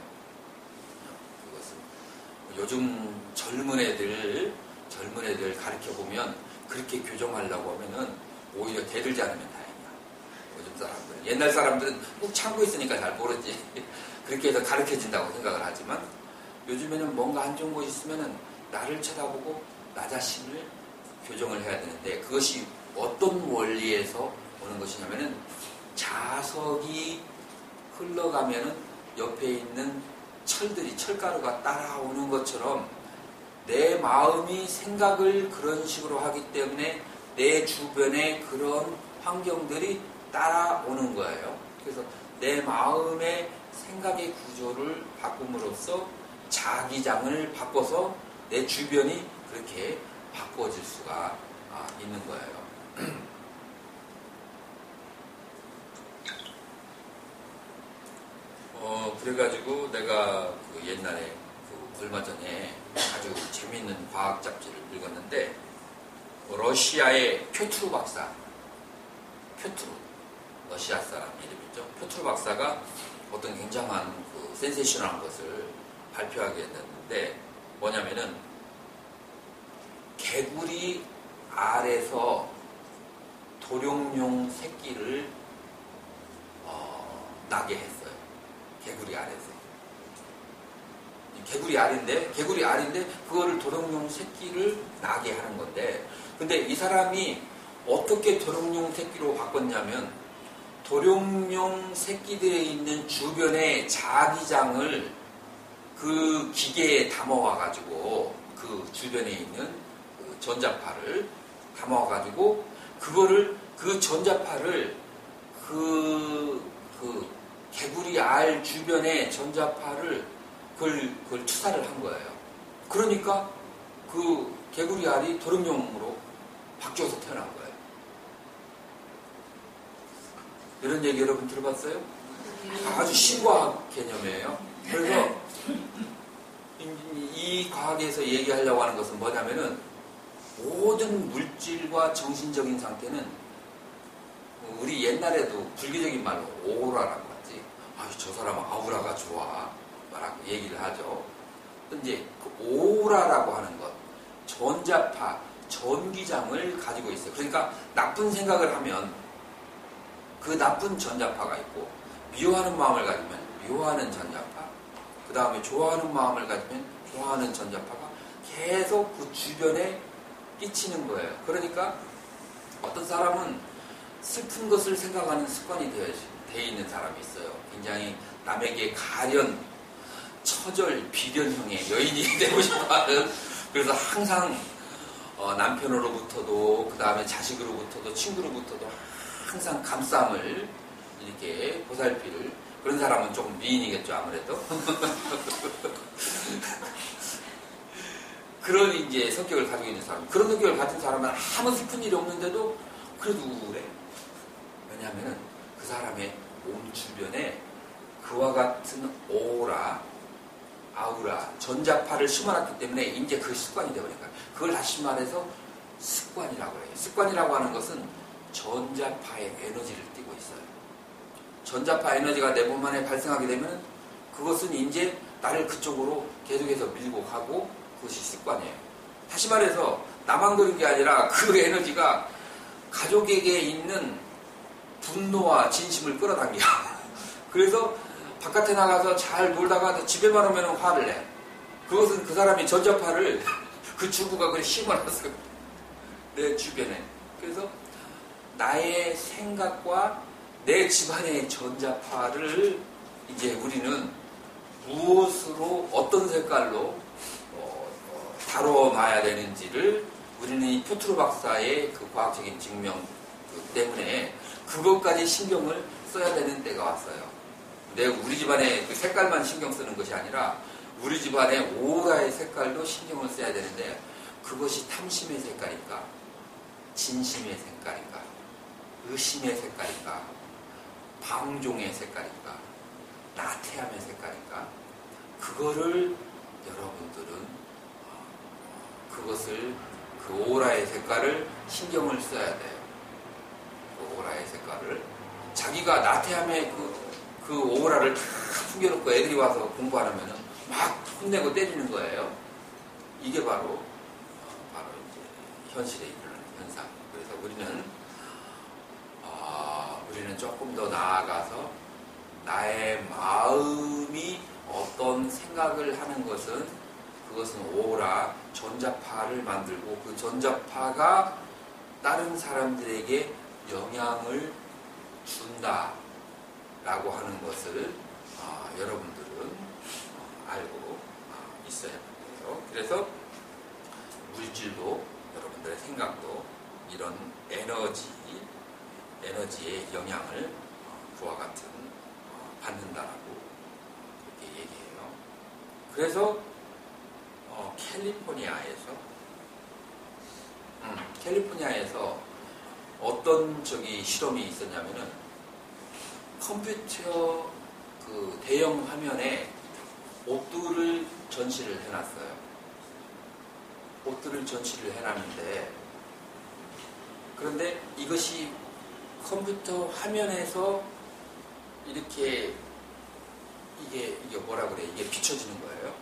그것은 요즘 젊은 애들 가르쳐보면 그렇게 교정하려고 하면은 오히려 대들지 않으면 다행이야. 요즘 사람들은. 옛날 사람들은 꼭 참고 있으니까 잘 모르지. 그렇게 해서 가르쳐진다고 생각을 하지만 요즘에는 뭔가 안 좋은 것이 있으면은 나를 쳐다보고 나 자신을 교정을 해야 되는데 그것이 어떤 원리에서 오는 것이냐면은 자석이 흘러가면은 옆에 있는 철가루가 따라오는 것처럼 내 마음이 생각을 그런 식으로 하기 때문에 내 주변에 그런 환경들이 따라오는 거예요. 그래서 내 마음의 생각의 구조를 바꿈으로써 자기장을 바꿔서 내 주변이 그렇게 바꿔질 수가 있는 거예요. 그래가지고 내가 그 옛날에 얼마 전에 아주 재미있는 과학 잡지를 읽었는데 러시아의 표트루 박사, 표트루, 러시아 사람 이름이죠. 표트루 박사가 어떤 굉장한 그 센세이션한 것을 발표하게 됐는데 뭐냐면은 개구리 알에서 도룡뇽 새끼를 나게 했어요. 개구리 알에서. 개구리 알인데 그거를 도룡뇽 새끼를 나게 하는 건데 근데 이 사람이 어떻게 도룡뇽 새끼로 바꿨냐면 도룡뇽 새끼들에 있는 주변의 자기장을 그 기계에 담아와가지고 그 주변에 있는 그 전자파를 담아와가지고 그거를 그 전자파를 그 개구리 알 주변의 전자파를 그걸 투사를 한 거예요. 그러니까 그 개구리 알이 도룡뇽으로 바뀌어서 태어난 거예요. 이런 얘기 여러분 들어봤어요? 아주 신과학 개념이에요. 그래서 이 과학에서 얘기하려고 하는 것은 뭐냐면은 모든 물질과 정신적인 상태는 우리 옛날에도 불교적인 말로 오라라고 하지. 저 사람은 아우라가 좋아. 라고 얘기를 하죠. 이제 그 오라라고 하는 것, 전자파, 전기장을 가지고 있어요. 그러니까 나쁜 생각을 하면 그 나쁜 전자파가 있고 미워하는 마음을 가지면 미워하는 전자파, 그 다음에 좋아하는 마음을 가지면 좋아하는 전자파가 계속 그 주변에 끼치는 거예요. 그러니까 어떤 사람은 슬픈 것을 생각하는 습관이 되어 있는 사람이 있어요. 굉장히 남에게 가련, 처절, 비련형의 여인이 되고 싶어하는 그래서 항상 남편으로부터도 그 다음에 자식으로부터도 친구로부터도 항상 감쌈을 이렇게 보살피를 그런 사람은 조금 미인이겠죠 아무래도 그런 이제 성격을 가지고 있는 사람 그런 성격을 가진 사람은 아무 슬픈 일이 없는데도 그래도 우울해. 왜냐하면 그 사람의 몸 주변에 그와 같은 오라 아우라, 전자파를 심어놨기 때문에 이제 그 습관이 되어버린 거예요. 그걸 다시 말해서 습관이라고 해요. 습관이라고 하는 것은 전자파의 에너지를 띠고 있어요. 전자파 에너지가 내 몸 안에 발생하게 되면 그것은 이제 나를 그쪽으로 계속해서 밀고 가고 그것이 습관이에요. 다시 말해서 나만 그런 게 아니라 그 에너지가 가족에게 있는 분노와 진심을 끌어당겨. 그래서 바깥에 나가서 잘 놀다가 집에만 오면 화를 내. 그것은 그 사람이 전자파를 그 주부가 그래 심어놨어. 내 주변에. 그래서 나의 생각과 내 집안의 전자파를 이제 우리는 무엇으로 어떤 색깔로 다뤄놔야 되는지를 우리는 이 표트루 박사의 그 과학적인 증명 때문에 그것까지 신경을 써야 되는 때가 왔어요. 우리 집안의 그 색깔만 신경 쓰는 것이 아니라 우리 집안의 오라의 색깔도 신경을 써야 되는데 그것이 탐심의 색깔인가 진심의 색깔인가 의심의 색깔인가 방종의 색깔인가 나태함의 색깔인가 그거를 여러분들은 그것을 그 오라의 색깔을 신경을 써야 돼요. 그 오라의 색깔을 자기가 나태함의 그 오라를 다 숨겨놓고 애들이 와서 공부하려면 막 혼내고 때리는 거예요. 이게 바로 이제 현실에 일어나는 현상. 그래서 우리는 조금 더 나아가서 나의 마음이 어떤 생각을 하는 것은 그것은 오라, 전자파를 만들고 그 전자파가 다른 사람들에게 영향을 준다라고 하는 것을 여러분들은 알고 있어야 돼요. 그래서 물질도 여러분들의 생각도 이런 에너지의 영향을 그와 같은 받는다라고 그렇게 얘기해요. 그래서 캘리포니아에서 어떤 실험이 있었냐면은 컴퓨터 그 대형 화면에 옷들을 전시를 해놨어요. 옷들을 전시를 해놨는데 그런데 이것이 컴퓨터 화면에서 이렇게 이게 뭐라 그래? 이게 비춰지는 거예요.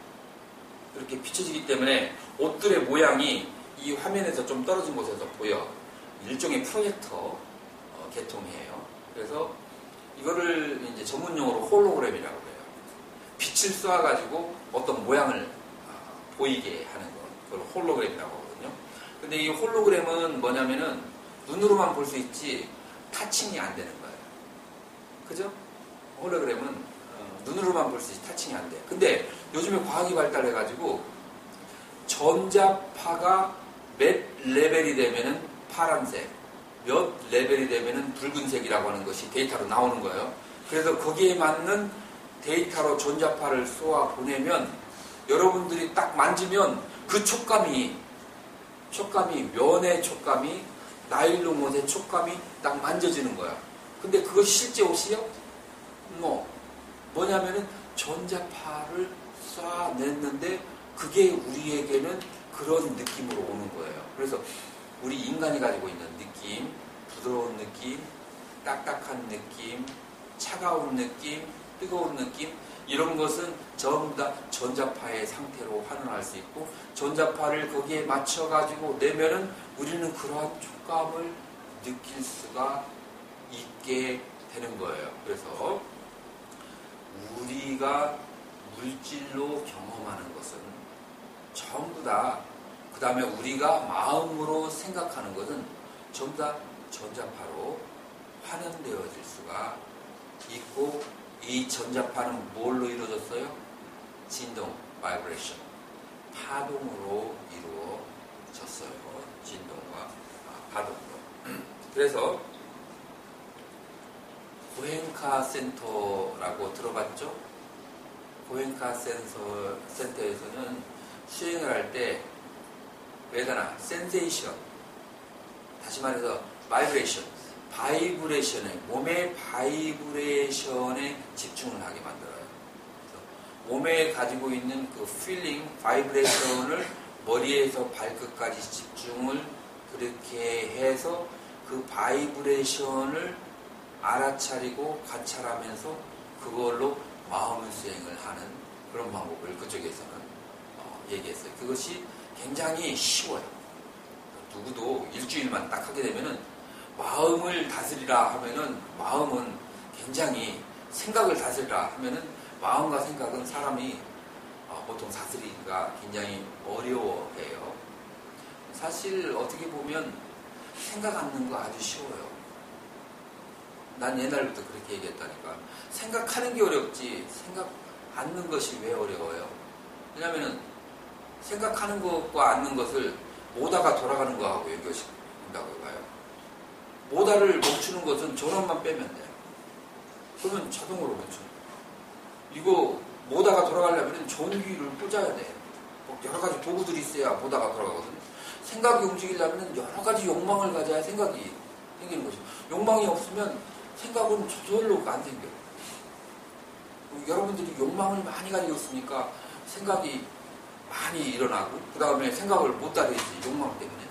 이렇게 비춰지기 때문에 옷들의 모양이 이 화면에서 좀 떨어진 곳에서 보여. 일종의 프로젝터 계통이에요. 그래서 이거를 이제 전문용어로 홀로그램이라고 해요. 빛을 쏴가지고 어떤 모양을 보이게 하는 거. 그걸 홀로그램이라고 하거든요. 근데 이 홀로그램은 뭐냐면은 눈으로만 볼 수 있지 타칭이 안 되는 거예요. 그죠? 홀로그램은 눈으로만 볼 수 있지 타칭이 안 돼. 근데 요즘에 과학이 발달해가지고 전자파가 몇 레벨이 되면은 파란색, 몇 레벨이 되면은 붉은색이라고 하는 것이 데이터로 나오는 거예요. 그래서 거기에 맞는 데이터로 전자파를 쏘아 보내면 여러분들이 딱 만지면 그 촉감이 면의 촉감이 나일론 옷의 촉감이 딱 만져지는 거야. 근데 그것이 실제 옷이요? 뭐냐면은 전자파를 쏴냈는데 그게 우리에게는 그런 느낌으로 오는 거예요. 그래서 우리 인간이 가지고 있는 느낌, 부드러운 느낌, 딱딱한 느낌, 차가운 느낌, 뜨거운 느낌 이런 것은 전부 다 전자파의 상태로 환원할 수 있고 전자파를 거기에 맞춰가지고 내면은 우리는 그러한 촉감을 느낄 수가 있게 되는 거예요. 그래서 우리가 물질로 경험하는 것은 전부 다 그 다음에 우리가 마음으로 생각하는 것은 전부 다 전자파로 환원되어질 수가 있고 이 전자파는 뭘로 이루어졌어요? 진동, 바이브레이션, 파동으로 이루어졌어요. 진동과 파동으로. 그래서 고행카 센터라고 들어봤죠? 고행카 센터에서는 수행을 할 때 외다나 센세이션, 다시 말해서 바이브레이션에 몸의 바이브레이션에 집중을 하게 만들어요. 몸에 가지고 있는 그 필링, 바이브레이션을 머리에서 발끝까지 집중을 그렇게 해서 그 바이브레이션을 알아차리고 관찰하면서 그걸로 마음의 수행을 하는 그런 방법을 그쪽에서는 얘기했어요. 그것이 굉장히 쉬워요. 누구도 일주일만 딱 하게 되면은 마음을 다스리라 하면은 마음은 굉장히 생각을 다스리라 하면은 마음과 생각은 사람이 보통 다스리기가 굉장히 어려워해요. 사실 어떻게 보면 생각 않는 거 아주 쉬워요. 난 옛날부터 그렇게 얘기했다니까. 생각하는 게 어렵지 생각 않는 것이 왜 어려워요? 왜냐면은 생각하는 것과 않는 것을 모다가 돌아가는 거하고 연결시킨다고 봐요. 모다를 멈추는 것은 전원만 빼면 돼요. 그러면 자동으로 멈춰요. 이거 모다가 돌아가려면 전기를 꽂아야 돼요. 여러 가지 도구들이 있어야 모다가 돌아가거든요. 생각이 움직이려면 여러 가지 욕망을 가져야 생각이 생기는 거죠. 욕망이 없으면 생각은 저절로 안 생겨요. 여러분들이 욕망을 많이 가지고 있으니까 생각이 많이 일어나고 그 다음에 생각을 못 따르지 욕망 때문에.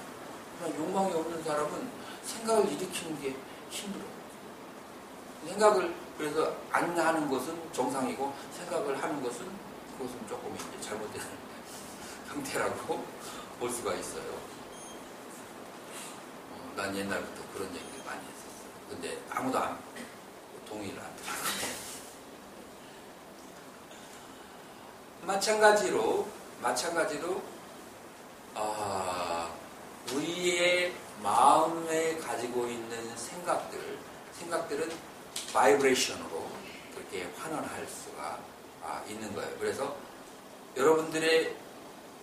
욕망이 없는 사람은 생각을 일으키는 게 힘들어요. 생각을 그래서 안 하는 것은 정상이고 생각을 하는 것은 그것은 조금 이제 잘못된 형태라고 볼 수가 있어요. 난 옛날부터 그런 얘기를 많이 했었어요. 근데 아무도 동의를 안 하더라고요. 마찬가지로 우리의 마음에 가지고 있는 생각들은 바이브레이션으로 그렇게 환원할 수가 있는 거예요. 그래서 여러분들의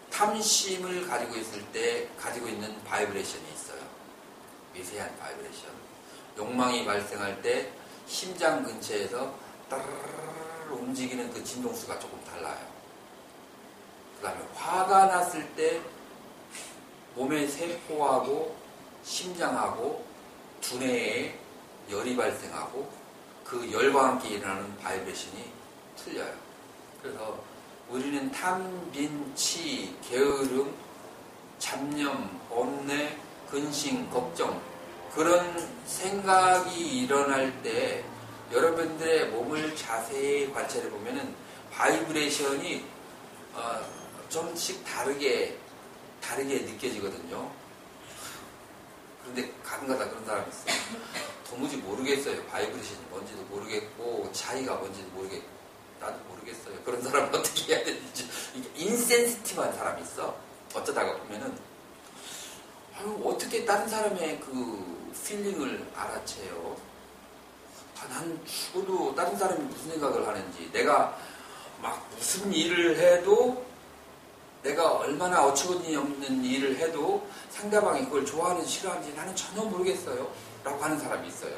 탐심을 가지고 있을 때 가지고 있는 바이브레이션이 있어요. 미세한 바이브레이션. 욕망이 발생할 때 심장 근처에서 따르르르 움직이는 그 진동수가 조금 달라요. 그 다음에 화가 났을 때 몸의 세포하고 심장하고 두뇌에 열이 발생하고 그 열과 함께 일어나는 바이브레이션이 틀려요. 그래서 우리는 탐, 빈, 치, 게으름, 잡념, 번뇌, 근심, 걱정 그런 생각이 일어날 때 여러분들의 몸을 자세히 관찰해 보면은 바이브레이션이 좀씩 다르게 느껴지거든요. 그런데 가끔가다 그런 사람이 있어요. 도무지 모르겠어요. 바이브레이션이 뭔지도 모르겠고 차이가 뭔지도 모르겠고 나도 모르겠어요. 그런 사람은 어떻게 해야 되는지. 인센시티브한 사람이 있어. 어쩌다가 보면은 어떻게 다른 사람의 그 필링을 알아채요. 난 죽어도 다른 사람이 무슨 생각을 하는지, 내가 막 무슨 일을 해도, 내가 얼마나 어처구니 없는 일을 해도 상대방이 그걸 좋아하는지 싫어하는지 나는 전혀 모르겠어요 라고 하는 사람이 있어요.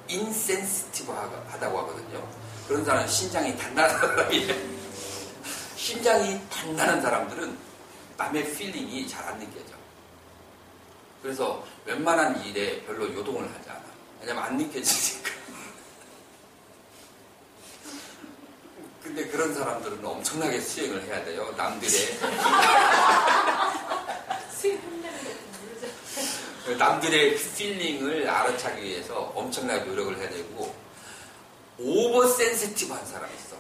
인센시티브 하다고 하거든요. 그런 사람은 심장이 단단한 사람이에요. 심장이 단단한 사람들은 남의 필링이 잘 안 느껴져. 그래서 웬만한 일에 별로 요동을 하지 않아. 왜냐면 안 느껴지니까. 근데 그런 사람들은 엄청나게 수행을 해야 돼요. 남들의 필링을 알아차기 위해서 엄청나게 노력을 해야 되고, 오버 센시티브한 사람이 있어.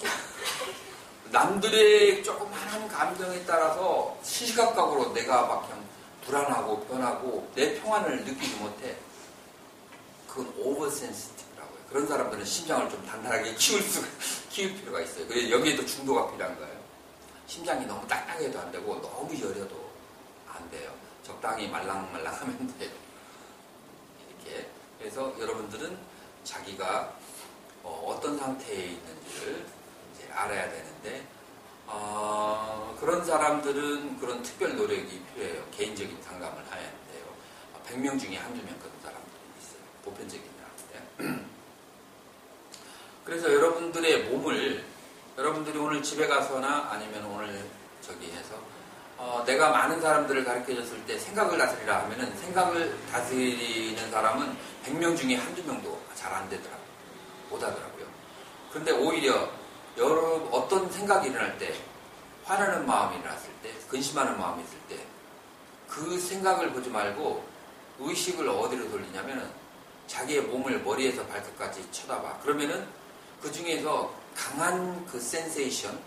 남들의 조그마한 감정에 따라서 시시각각으로 내가 막 그냥 불안하고 변하고 내 평안을 느끼지 못해. 그건 오버 센시티브라고 해요. 그런 사람들은 심장을 좀 단단하게 키울 필요가 있어요. 그래서 여기에도 중도가 필요한 거예요. 심장이 너무 딱딱해도 안 되고 너무 여려도 안 돼요. 적당히 말랑말랑하면 돼요. 이렇게. 그래서 여러분들은 자기가 어떤 상태에 있는지를 이제 알아야 되는데, 그런 사람들은 그런 특별 노력이 필요해요. 개인적인 상담을 해야 돼요. 100명 중에 한두 명 그런 사람들이 있어요. 보편적인 사람들. 그래서 여러분들의 몸을, 여러분들이 오늘 집에 가서나 아니면 오늘 저기 해서 내가 많은 사람들을 가르쳐줬을 때 생각을 다스리라 하면은, 생각을 다스리는 사람은 100명 중에 한두 명도 잘 안 되더라고요. 못 하더라고요. 그런데 오히려 어떤 생각이 일어날 때, 화나는 마음이 일어났을 때, 근심하는 마음이 있을 때, 그 생각을 보지 말고 의식을 어디로 돌리냐면은 자기의 몸을 머리에서 발끝까지 쳐다봐. 그러면은 그 중에서 강한 그 센세이션,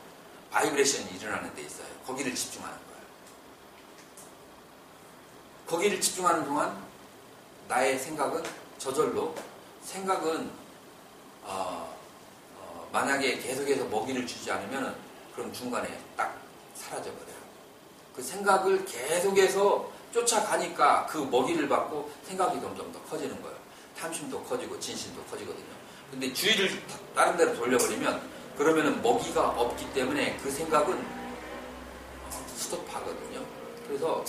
바이브레이션이 일어나는 데 있어요. 거기를 집중하는 거예요. 거기를 집중하는 동안 나의 생각은 저절로, 생각은 만약에 계속해서 먹이를 주지 않으면 그럼 중간에 딱 사라져버려요. 그 생각을 계속해서 쫓아가니까 그 먹이를 받고 생각이 점점 더 커지는 거예요. 탐심도 커지고 진심도 커지거든요. 근데 주의를 다른 데로 돌려버리면 그러면은 먹이가 없기 때문에 그 생각은 스톱하거든요. 그래서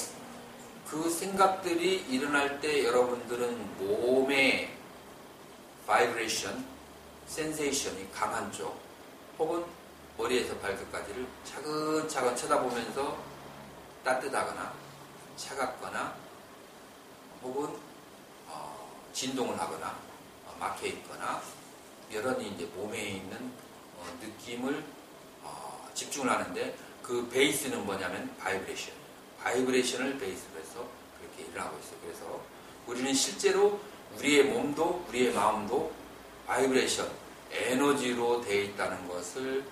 그 생각들이 일어날 때 여러분들은 몸의 바이브레이션, 센세이션이 강한 쪽 혹은 머리에서 발끝까지를 차근차근 쳐다보면서 따뜻하거나 차갑거나 혹은 진동을 하거나 막혀있거나 여러 이제 몸에 있는 느낌을 집중을 하는데, 그 베이스는 뭐냐면 바이브레이션. 바이브레이션을 베이스로 해서 그렇게 일어나고 있어요. 그래서 우리는 실제로 우리의 몸도 우리의 마음도 바이브레이션, 에너지로 되어 있다는 것을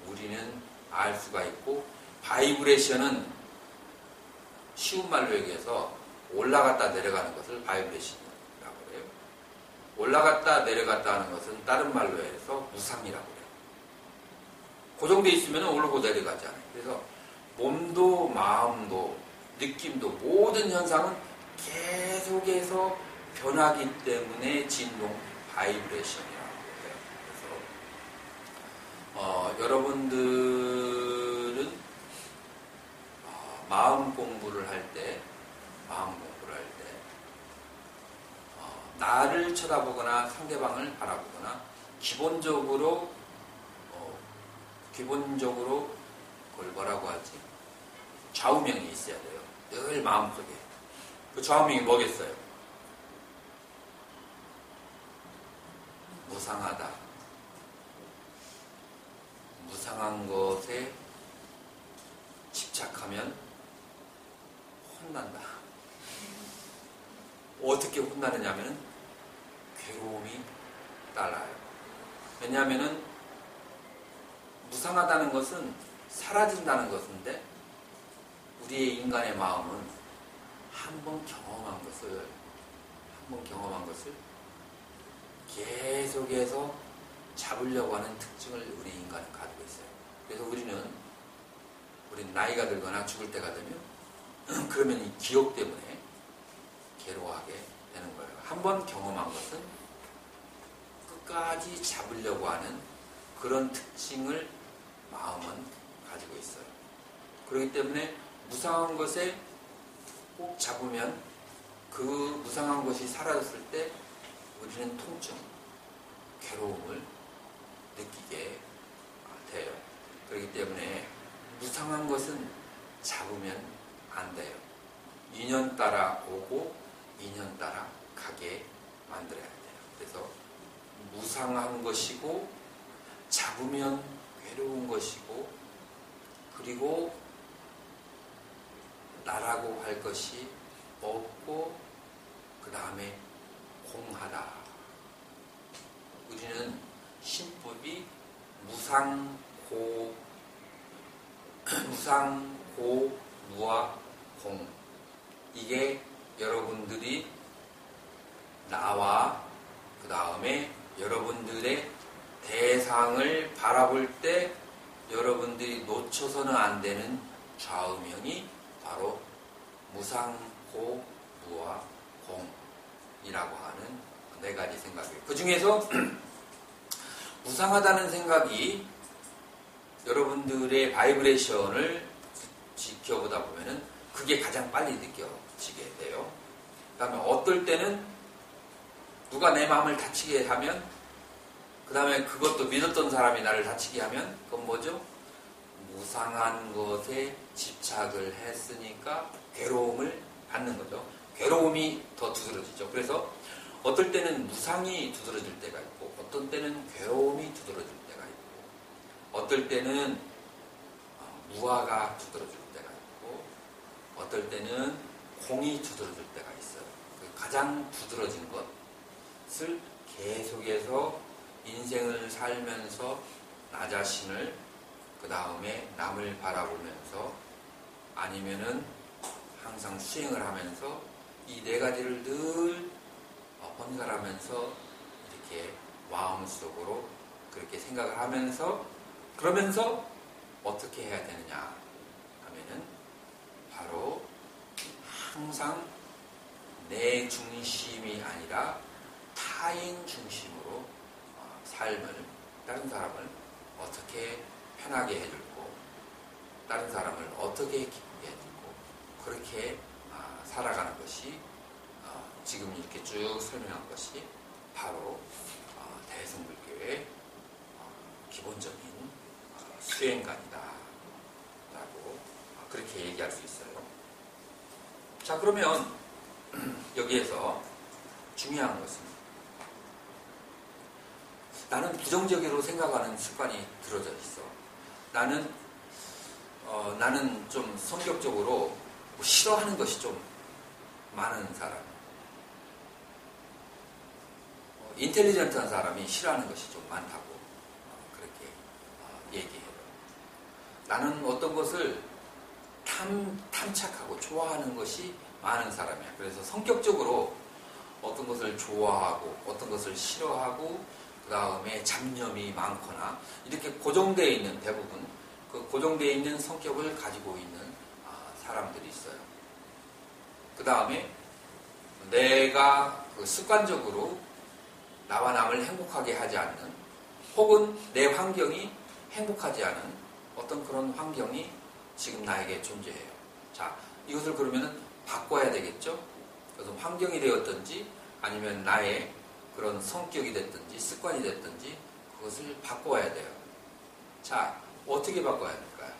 우리는 알 수가 있고, 바이브레이션은 쉬운 말로 얘기해서 올라갔다 내려가는 것을 바이브레이션이라고 해요. 올라갔다 내려갔다 하는 것은 다른 말로 해서 무상이라고 해요. 고정돼 있으면 오르고 내려가지 않아요. 그래서 몸도 마음도 느낌도 모든 현상은 계속해서 변하기 때문에 진동 바이브레이션이라고 해요. 그래서 여러분들은 마음 공부를 할 때 나를 쳐다보거나 상대방을 바라보거나 기본적으로 그걸 뭐라고 하지? 좌우명이 있어야 돼요. 늘 마음속에. 그 좌우명이 뭐겠어요? 무상하다. 무상한 것에 집착하면 혼난다. 어떻게 혼나느냐면 괴로움이 따라요. 왜냐하면 무상하다는 것은 사라진다는 것인데 우리의 인간의 마음은 한 번 경험한 것을 계속해서 잡으려고 하는 특징을 우리 인간은 가지고 있어요. 그래서 우리는 나이가 들거나 죽을 때가 되면 그러면 이 기억 때문에 괴로워하게 되는 거예요. 한 번 경험한 것은 끝까지 잡으려고 하는 그런 특징을 마음은 가지고 있어요. 그렇기 때문에 무상한 것에 꼭 잡으면 그 무상한 것이 사라졌을 때 우리는 통증, 괴로움을 느끼게 돼요. 그렇기 때문에 무상한 것은 잡으면 안 돼요. 인연 따라 오고 인연 따라 가게 만들어야 돼요. 그래서 무상한 것이고 잡으면 괴로운 것이고 그리고 나라고 할 것이 없고 그 다음에 공하다. 우리는 신법이 무상고 무와 공, 이게 여러분들이 나와 그 다음에 여러분들의 대상을 바라볼 때 여러분들이 놓쳐서는 안 되는 좌우명이 바로 무상고 무와 공이라고 하는 네 가지 생각이에요. 그 중에서 무상하다는 생각이 여러분들의 바이브레이션을 지켜보다 보면은 그게 가장 빨리 느껴지게 돼요. 그 다음에 어떨 때는 누가 내 마음을 다치게 하면, 그 다음에 그것도 믿었던 사람이 나를 다치게 하면, 그건 뭐죠? 무상한 것에 집착을 했으니까 괴로움을 받는 거죠. 괴로움이 더 두드러지죠. 그래서 어떨 때는 무상이 두드러질 때가 있고, 어떤 때는 괴로움이 두드러질 때가 있고, 어떨 때는 무아가 두드러질 때가 있고, 어떨 때는 공이 두드러질 때가 있어요. 가장 두드러진 것을 계속해서 인생을 살면서 나 자신을, 그 다음에 남을 바라보면서, 아니면은 항상 수행을 하면서 이 네 가지를 늘 번갈아가면서 이렇게 마음속으로 그렇게 생각을 하면서, 그러면서 어떻게 해야 되느냐 하면은 바로 항상 내 중심이 아니라 타인 중심으로 삶을, 다른 사람을 어떻게 편하게 해줄고, 다른 사람을 어떻게 기쁘게 해줄고, 그렇게 살아가는 것이 지금 이렇게 쭉 설명한 것이 바로 대승불교의 기본적인 수행관이다 라고 그렇게 얘기할 수 있어요. 자, 그러면 여기에서 중요한 것은, 나는 부정적으로 생각하는 습관이 들어져 있어. 나는 좀 성격적으로 싫어하는 것이 좀 많은 사람. 인텔리전트한 사람이 싫어하는 것이 좀 많다고 그렇게 얘기해요. 나는 어떤 것을 탐착하고 좋아하는 것이 많은 사람이야. 그래서 성격적으로 어떤 것을 좋아하고 어떤 것을 싫어하고 그 다음에 잡념이 많거나 이렇게 고정되어 있는 대부분 그 고정되어 있는 성격을 가지고 있는 사람들이 있어요. 그 다음에 내가 그 습관적으로 나와 남을 행복하게 하지 않는 혹은 내 환경이 행복하지 않은 어떤 그런 환경이 지금 나에게 존재해요. 자, 이것을 그러면은 바꿔야 되겠죠? 그래서 환경이 되었든지 아니면 나의 그런 성격이 됐든지 습관이 됐든지 그것을 바꿔야 돼요. 자, 어떻게 바꿔야 될까요?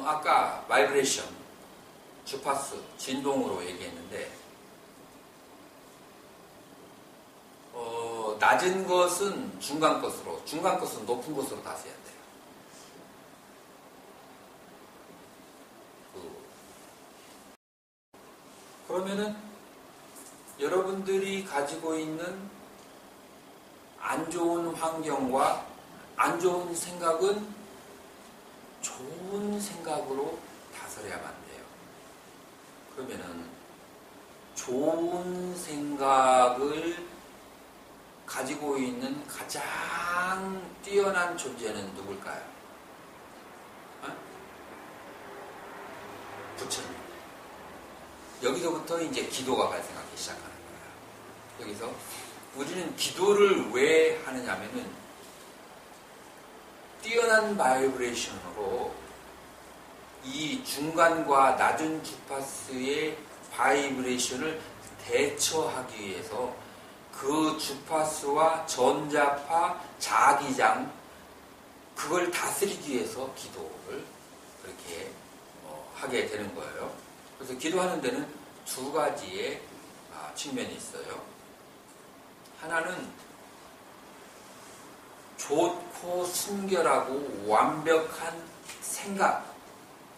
아까 바이브레이션, 주파수, 진동으로 얘기했는데 낮은 것은 중간 것으로, 중간 것은 높은 것으로 다스려야 돼요. 그러면은 여러분들이 가지고 있는 안 좋은 환경과 안 좋은 생각은 좋은 생각으로 다스려야만 돼요. 그러면은 좋은 생각을 가지고 있는 가장 뛰어난 존재는 누굴까요? 부처님. 여기서부터 이제 기도가 발생하기 시작하는 거예요. 여기서 우리는 기도를 왜 하느냐면은 뛰어난 바이브레이션으로 이 중간과 낮은 주파수의 바이브레이션을 대처하기 위해서 그 주파수와 전자파, 자기장 그걸 다스리기 위해서 기도를 그렇게 하게 되는 거예요. 그래서 기도하는 데는 두 가지의 측면이 있어요. 하나는 좋고 순결하고 완벽한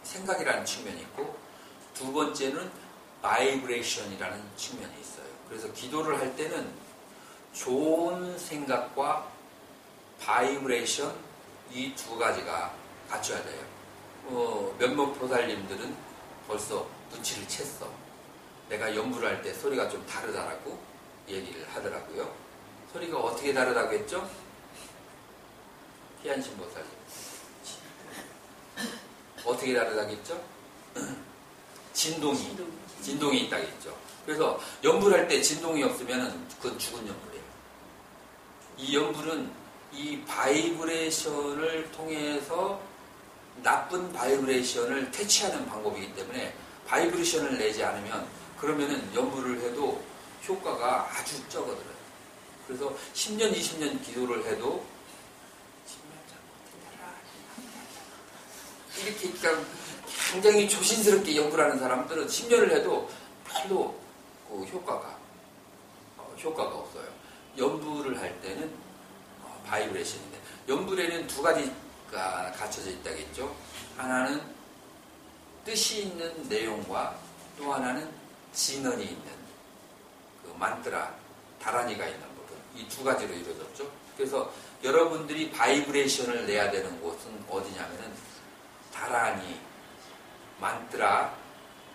생각이라는 측면이 있고 두 번째는 바이브레이션이라는 측면이 있어요. 그래서 기도를 할 때는 좋은 생각과 바이브레이션 이 두 가지가 갖춰야 돼요. 몇몇 보살님들은 벌써 눈치를 챘어. 내가 연부를 할 때 소리가 좀 다르다라고 얘기를 하더라고요. 소리가 어떻게 다르다고 했죠? 희한신 보살님. 어떻게 다르다고 했죠? 진동이 있다고 했죠. 그래서 연부를 할 때 진동이 없으면 그건 죽은 연부래요. 이 연부는 이 바이브레이션을 통해서 나쁜 바이브레이션을 퇴치하는 방법이기 때문에 바이브레이션을 내지 않으면 그러면은 연부를 해도 효과가 아주 적어들어요. 그래서 10년, 20년 기도를 해도 이렇게 그러니까 굉장히 조심스럽게 연구를 하는 사람들은 10년을 해도 별로 그 효과가 없어요. 연부를 할 때는 바이브레이션인데 연불에는 두 가지가 갖춰져 있다겠죠. 하나는 뜻이 있는 내용과 또 하나는 진언이 있는 그 만트라, 다라니가 있는 부분. 이 두 가지로 이루어졌죠. 그래서 여러분들이 바이브레이션을 내야 되는 곳은 어디냐면은 다라니, 만트라,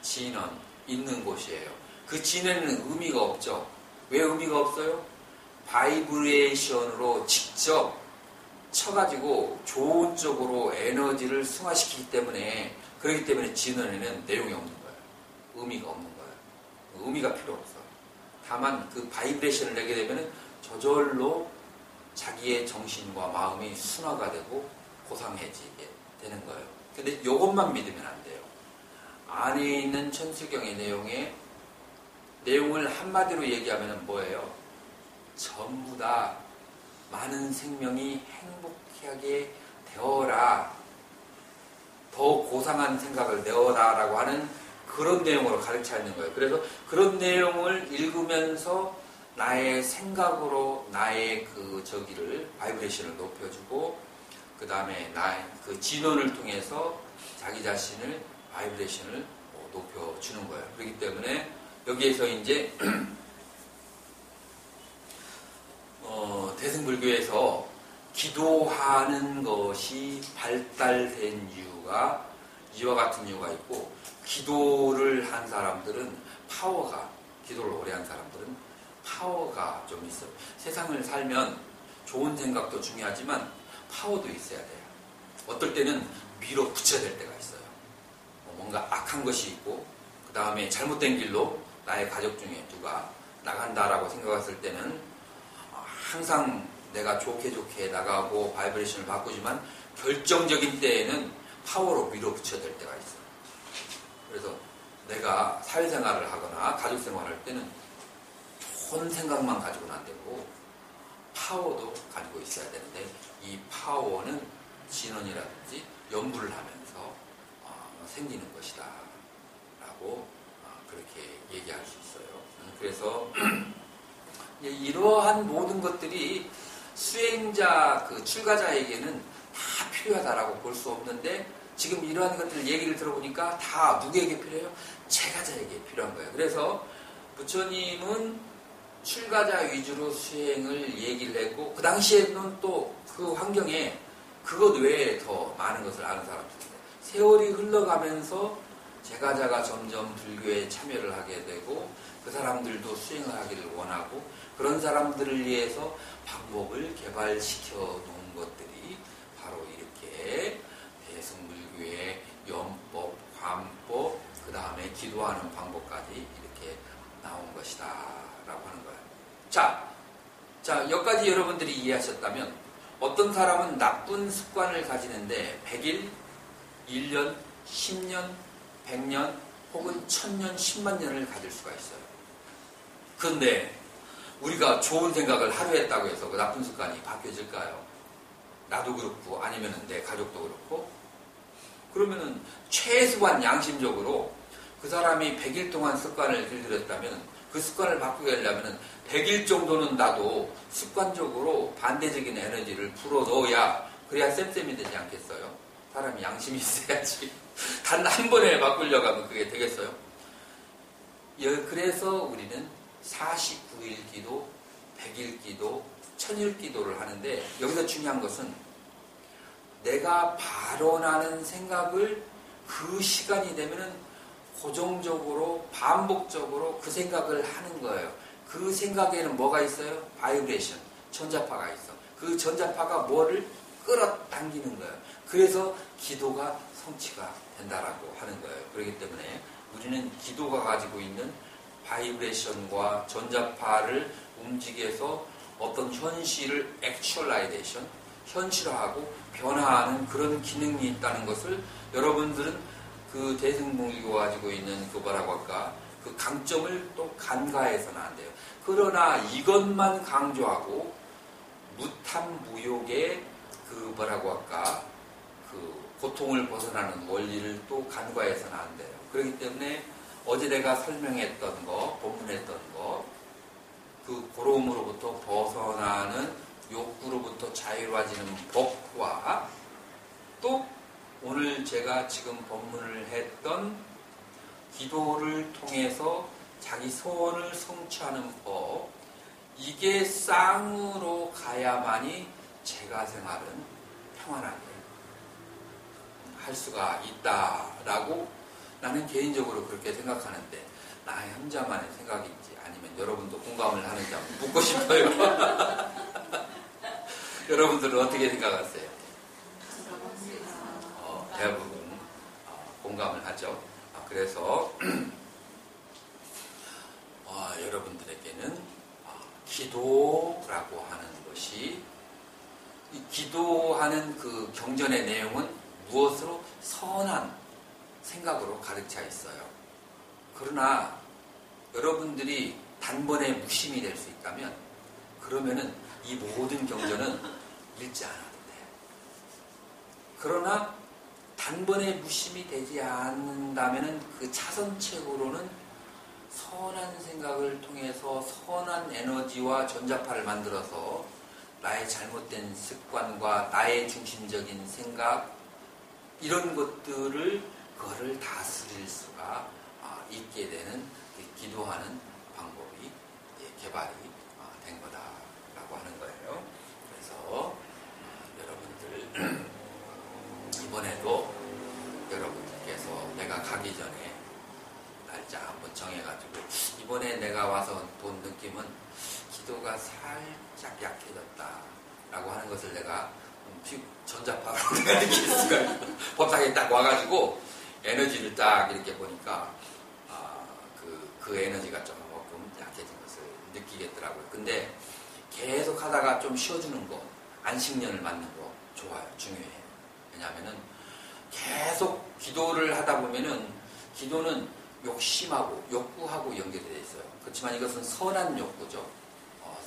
진언 있는 곳이에요. 그 진언에는 의미가 없죠. 왜 의미가 없어요? 바이브레이션으로 직접 쳐가지고 좋은 쪽으로 에너지를 승화시키기 때문에 그렇기 때문에 진언에는 내용이 없는 거예요. 의미가 없는 거예요. 의미가 필요 없어. 다만 그 바이브레이션을 내게 되면 저절로 자기의 정신과 마음이 순화가 되고 고상해지게 되는 거예요. 근데 이것만 믿으면 안 돼요. 안에 있는 천수경의 내용을 한마디로 얘기하면 뭐예요? 전부 다 많은 생명이 행복하게 되어라. 더 고상한 생각을 내어라 라고 하는 그런 내용으로 가르쳐 있는 거예요. 그래서 그런 내용을 읽으면서 나의 생각으로 나의 그 저기를 바이브레이션을 높여주고 그 다음에 나의 그 진언을 통해서 자기 자신을 바이브레이션을 높여주는 거예요. 그렇기 때문에 여기에서 이제 대승불교에서 기도하는 것이 발달된 이유가 이와 같은 이유가 있고, 기도를 한 사람들은 기도를 오래 한 사람들은 파워가 좀 있어요. 세상을 살면 좋은 생각도 중요하지만 파워도 있어야 돼요. 어떨 때는 밀어붙여야 될 때가 있어요. 뭔가 악한 것이 있고, 그 다음에 잘못된 길로 나의 가족 중에 누가 나간다라고 생각했을 때는 항상 내가 좋게 나가고 바이브레이션을 바꾸지만 결정적인 때에는 파워로 밀어붙여야 될 때가 있어요. 그래서 내가 사회생활을 하거나 가족생활을 할 때는 좋은 생각만 가지고는 안 되고 파워도 가지고 있어야 되는데, 이 파워는 진원이라든지 연구를 하면서 생기는 것이다 라고 그렇게 얘기할 수 있어요. 그래서 이러한 모든 것들이 수행자, 출가자에게는 다 필요하다라고 볼 수 없는데, 지금 이러한 것들 얘기를 들어보니까 다 누구에게 필요해요? 제가자에게 필요한 거예요. 그래서 부처님은 출가자 위주로 수행을 얘기를 했고, 그 당시에는 또 그 환경에 그것 외에 더 많은 것을 아는 사람들인데, 세월이 흘러가면서 제가자가 점점 불교에 참여를 하게 되고, 그 사람들도 수행을 하기를 원하고, 그런 사람들을 위해서 방법을 개발시켜 놓은 것들이 바로 이렇게 대승불교의 연법, 관법, 그 다음에 기도하는 방법까지 이렇게 나온 것이다 라고 하는 거예요. 자, 여기까지 여러분들이 이해하셨다면, 어떤 사람은 나쁜 습관을 가지는데 100일, 1년, 10년, 100년 혹은 1000년, 10만 년을 가질 수가 있어요. 그런데 우리가 좋은 생각을 하루 했다고 해서 그 나쁜 습관이 바뀌어질까요? 나도 그렇고 아니면 내 가족도 그렇고. 그러면은 최소한 양심적으로 그 사람이 100일 동안 습관을 길들였다면 그 습관을 바꾸게 하려면 100일 정도는 나도 습관적으로 반대적인 에너지를 불어넣어야, 그래야 쌤쌤이 되지 않겠어요? 사람이 양심이 있어야지. 단 한 번에 바꾸려고 하면 그게 되겠어요? 그래서 우리는 49일 기도, 100일 기도, 1000일 기도를 하는데, 여기서 중요한 것은 내가 발언하는 생각을 그 시간이 되면은 고정적으로 반복적으로 그 생각을 하는 거예요. 그 생각에는 뭐가 있어요? 바이브레이션, 전자파가 있어. 그 전자파가 뭐를 끌어당기는 거예요. 그래서 기도가 성취가 된다라고 하는 거예요. 그렇기 때문에 우리는 기도가 가지고 있는 바이브레이션과 전자파를 움직여서 어떤 현실을 액츄얼라이제이션, 현실화하고 변화하는 그런 기능이 있다는 것을 여러분들은 그 대승불교가 가지고 있는 그 뭐라고 할까, 그 강점을 또 간과해서는 안 돼요. 그러나 이것만 강조하고 무탐무욕의 그 뭐라고 할까, 그 고통을 벗어나는 원리를 또 간과해서는 안 돼요. 그렇기 때문에 어제 내가 설명했던 거, 본문했던 거, 그 고로움으로부터 벗어나는 욕구로부터 자유로워지는 법과, 또 오늘 제가 지금 법문을 했던 기도를 통해서 자기 소원을 성취하는 법, 이게 쌍으로 가야만이 제가 생활은 평안하게 할 수가 있다라고 나는 개인적으로 그렇게 생각하는데, 나의 혼자만의 생각인지 아니면 여러분도 공감을 하는지 한번 묻고 싶어요. 여러분들은 어떻게 생각하세요? 대부분 공감을 하죠. 그래서 여러분들에게는 기도라고 하는 것이, 이 기도하는 그 경전의 내용은 무엇으로? 선한 생각으로 가르쳐 있어요. 그러나 여러분들이 단번에 무심이 될 수 있다면, 그러면은 이 모든 경전은 읽지 않아도 돼요. 그러나 단번에 무심이 되지 않는다면은 그 차선책으로는 선한 생각을 통해서 선한 에너지와 전자파를 만들어서 나의 잘못된 습관과 나의 중심적인 생각, 이런 것들을 그거를 다스릴 수가 있게 되는 기도하는 방법이 개발이 된 거다라고 하는 거예요. 그래서 여러분들 이번에도 여러분들께 내가 가기 전에 날짜 한번 정해가지고 이번에 내가 와서 본 느낌은 기도가 살짝 약해졌다라고 하는 것을 내가 전자파로 내가 느낄 수가 있어. 법당에 딱 와가지고 에너지를 딱 이렇게 보니까 그 에너지가 조금 약해진 것을 느끼겠더라고요. 근데 계속 하다가 좀 쉬어주는 거, 안식년을 맞는 거 좋아요. 중요해요. 왜냐하면은 계속 기도를 하다 보면은 기도는 욕심하고 욕구하고 연결이 되어 있어요. 그렇지만 이것은 선한 욕구죠.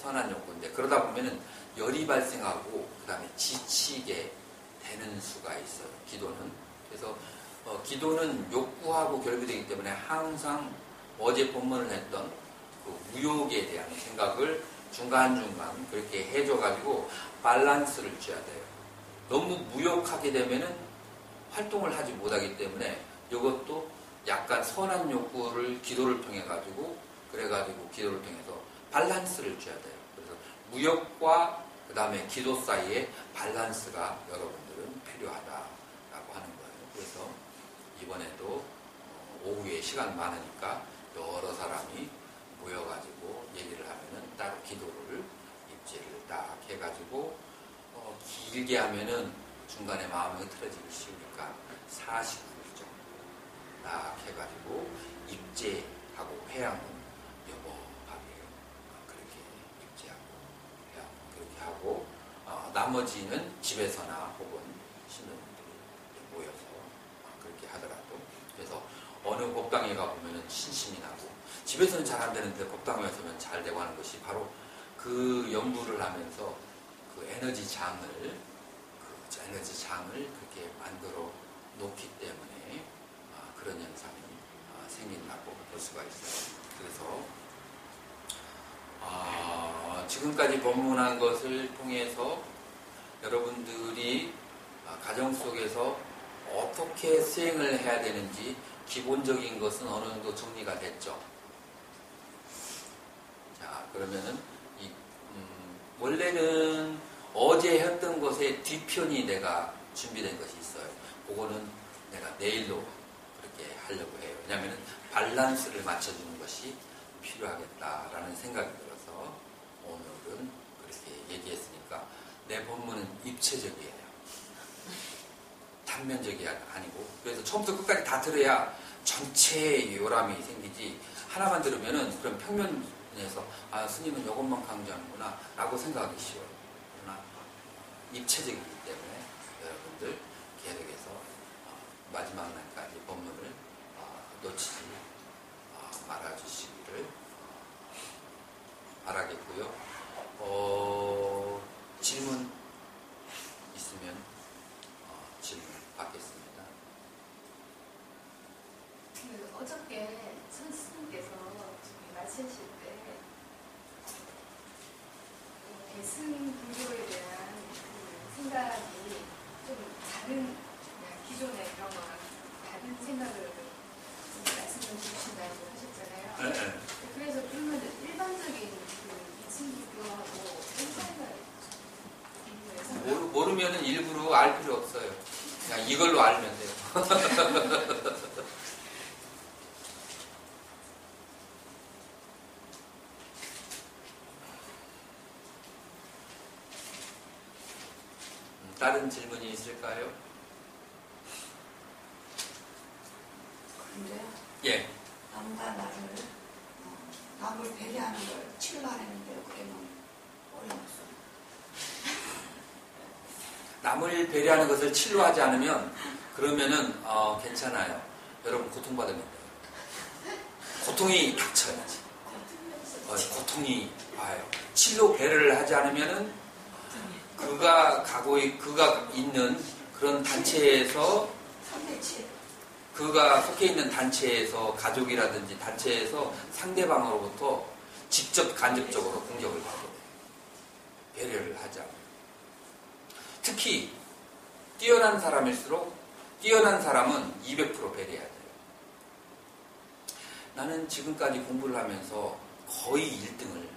선한 욕구인데 그러다 보면은 열이 발생하고 그 다음에 지치게 되는 수가 있어요. 기도는. 그래서 기도는 욕구하고 결부되기 때문에 항상 어제 본문을 했던 그 무욕에 대한 생각을 중간중간 그렇게 해줘가지고 밸런스를 줘야 돼요. 너무 무욕하게 되면은 활동을 하지 못하기 때문에 이것도 약간 선한 욕구를 기도를 통해 가지고 그래가지고 기도를 통해서 밸런스를 줘야 돼요. 그래서 무욕과 그 다음에 기도 사이에 밸런스가 여러분들은 필요하다라고 하는 거예요. 그래서 이번에도 오후에 시간 많으니까 여러 사람이 모여가지고 얘기를 하면은 따로 기도를 입지를 딱 해가지고 길게 하면은 중간에 마음이 흐트러지기 쉬우니까 49일 정도 딱 해가지고 입제하고 회양은 여보하게 그렇게 입제하고 회양 그렇게 하고 나머지는 집에서나 혹은 신도님들이 모여서 그렇게 하더라도 그래서 어느 법당에 가보면은 신심이 나고 집에서는 잘 안 되는데 법당에 와서는 잘 되고 하는 것이 바로 그 연구를 하면서 그 에너지장을 그렇게 만들어 놓기 때문에 그런 현상이 생긴다고 볼 수가 있어요. 그래서 지금까지 법문한 것을 통해서 여러분들이 가정 속에서 어떻게 수행을 해야 되는지 기본적인 것은 어느 정도 정리가 됐죠. 자, 그러면은 원래는 어제 했던 것의 뒤편이 내가 준비된 것이 있어요. 그거는 내가 내일로 그렇게 하려고 해요. 왜냐하면 밸런스를 맞춰주는 것이 필요하겠다라는 생각이 들어서 오늘은 그렇게 얘기했으니까 내 본문은 입체적이에요. 단면적이 아니고 그래서 처음부터 끝까지 다 들어야 전체의 요람이 생기지 하나만 들으면은 그럼 평면에서 스님은 이것만 강조하는구나 라고 생각하기 쉬워요. 그러나 입체적이기 때문에 여러분들 계속해서 마지막 날까지 법문을 놓치지 말아주시기를 바라겠고요. 질문 있으면 질문 받겠습니다. 어저께 선생님께서 말씀하실 때 대승 불교에 대한 그 생각이 좀 다른 기존의 그런 거랑 다른 생각을 말씀을 주신다고 하셨잖아요. 네. 그래서 그러면 일반적인 그 이승 불교하고 모르면은 일부러 알 필요 없어요. 그냥 이걸로 알면 돼요. 다른 질문이 있을까요? 그런데 예. 남과 남을 배려하는 걸 치료하는데 그러면 어려웠어. 남을 배려하는 것을 치료하지 않으면 그러면은 괜찮아요. 여러분 고통받으면 돼요. 고통이 닥쳐야지. 고통이 와요. 치료 배려를 하지 않으면은 그가 있는 그런 단체에서 그가 속해 있는 단체에서 가족이라든지 단체에서 상대방으로부터 직접 간접적으로 공격을 받게 돼요. 배려를 하지 않아요. 특히 뛰어난 사람일수록 뛰어난 사람은 200% 배려해야 돼요. 나는 지금까지 공부를 하면서 거의 1등을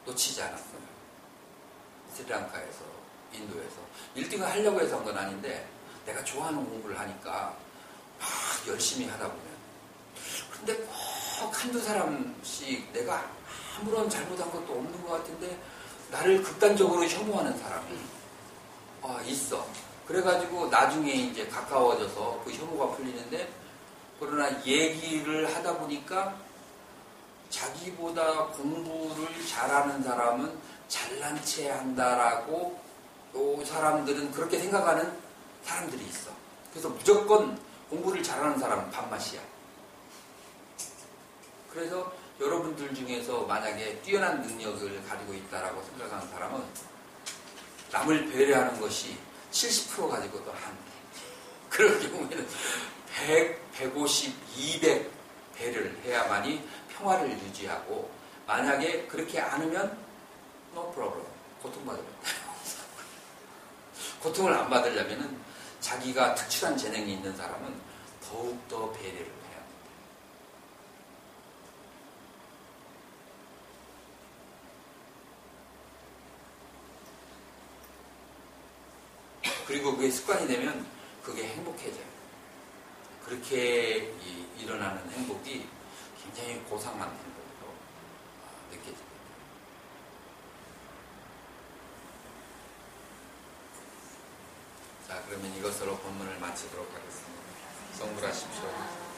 놓치지 않았어요. 스리랑카에서, 인도에서. 1등을 하려고 해서 한 건 아닌데 내가 좋아하는 공부를 하니까 막 열심히 하다 보면. 근데 꼭 한두 사람씩 내가 아무런 잘못한 것도 없는 것 같은데 나를 극단적으로 혐오하는 사람이 있어. 그래가지고 나중에 이제 가까워져서 그 혐오가 풀리는데, 그러나 얘기를 하다 보니까 자기보다 공부를 잘하는 사람은 잘난 체 한다라고 요 사람들은 그렇게 생각하는 사람들이 있어. 그래서 무조건 공부를 잘하는 사람은 밥맛이야. 그래서 여러분들 중에서 만약에 뛰어난 능력을 가지고 있다라고 생각하는 사람은 남을 배려하는 것이 70% 가지고도 안 돼. 그럴 경우에는 100, 150, 200 배를 해야만이 평화를 유지하고, 만약에 그렇게 않으면 no problem. 고통받으면 고통을 안 받으려면은 자기가 특출한 재능이 있는 사람은 더욱더 배려를 해야 합니다. 그리고 그게 습관이 되면 그게 행복해져요. 그렇게 일어나는 행복이 굉장히 고상한 행복으로 느껴집니다. 자, 그러면 이것으로 본문을 마치도록 하겠습니다. 성불하십시오.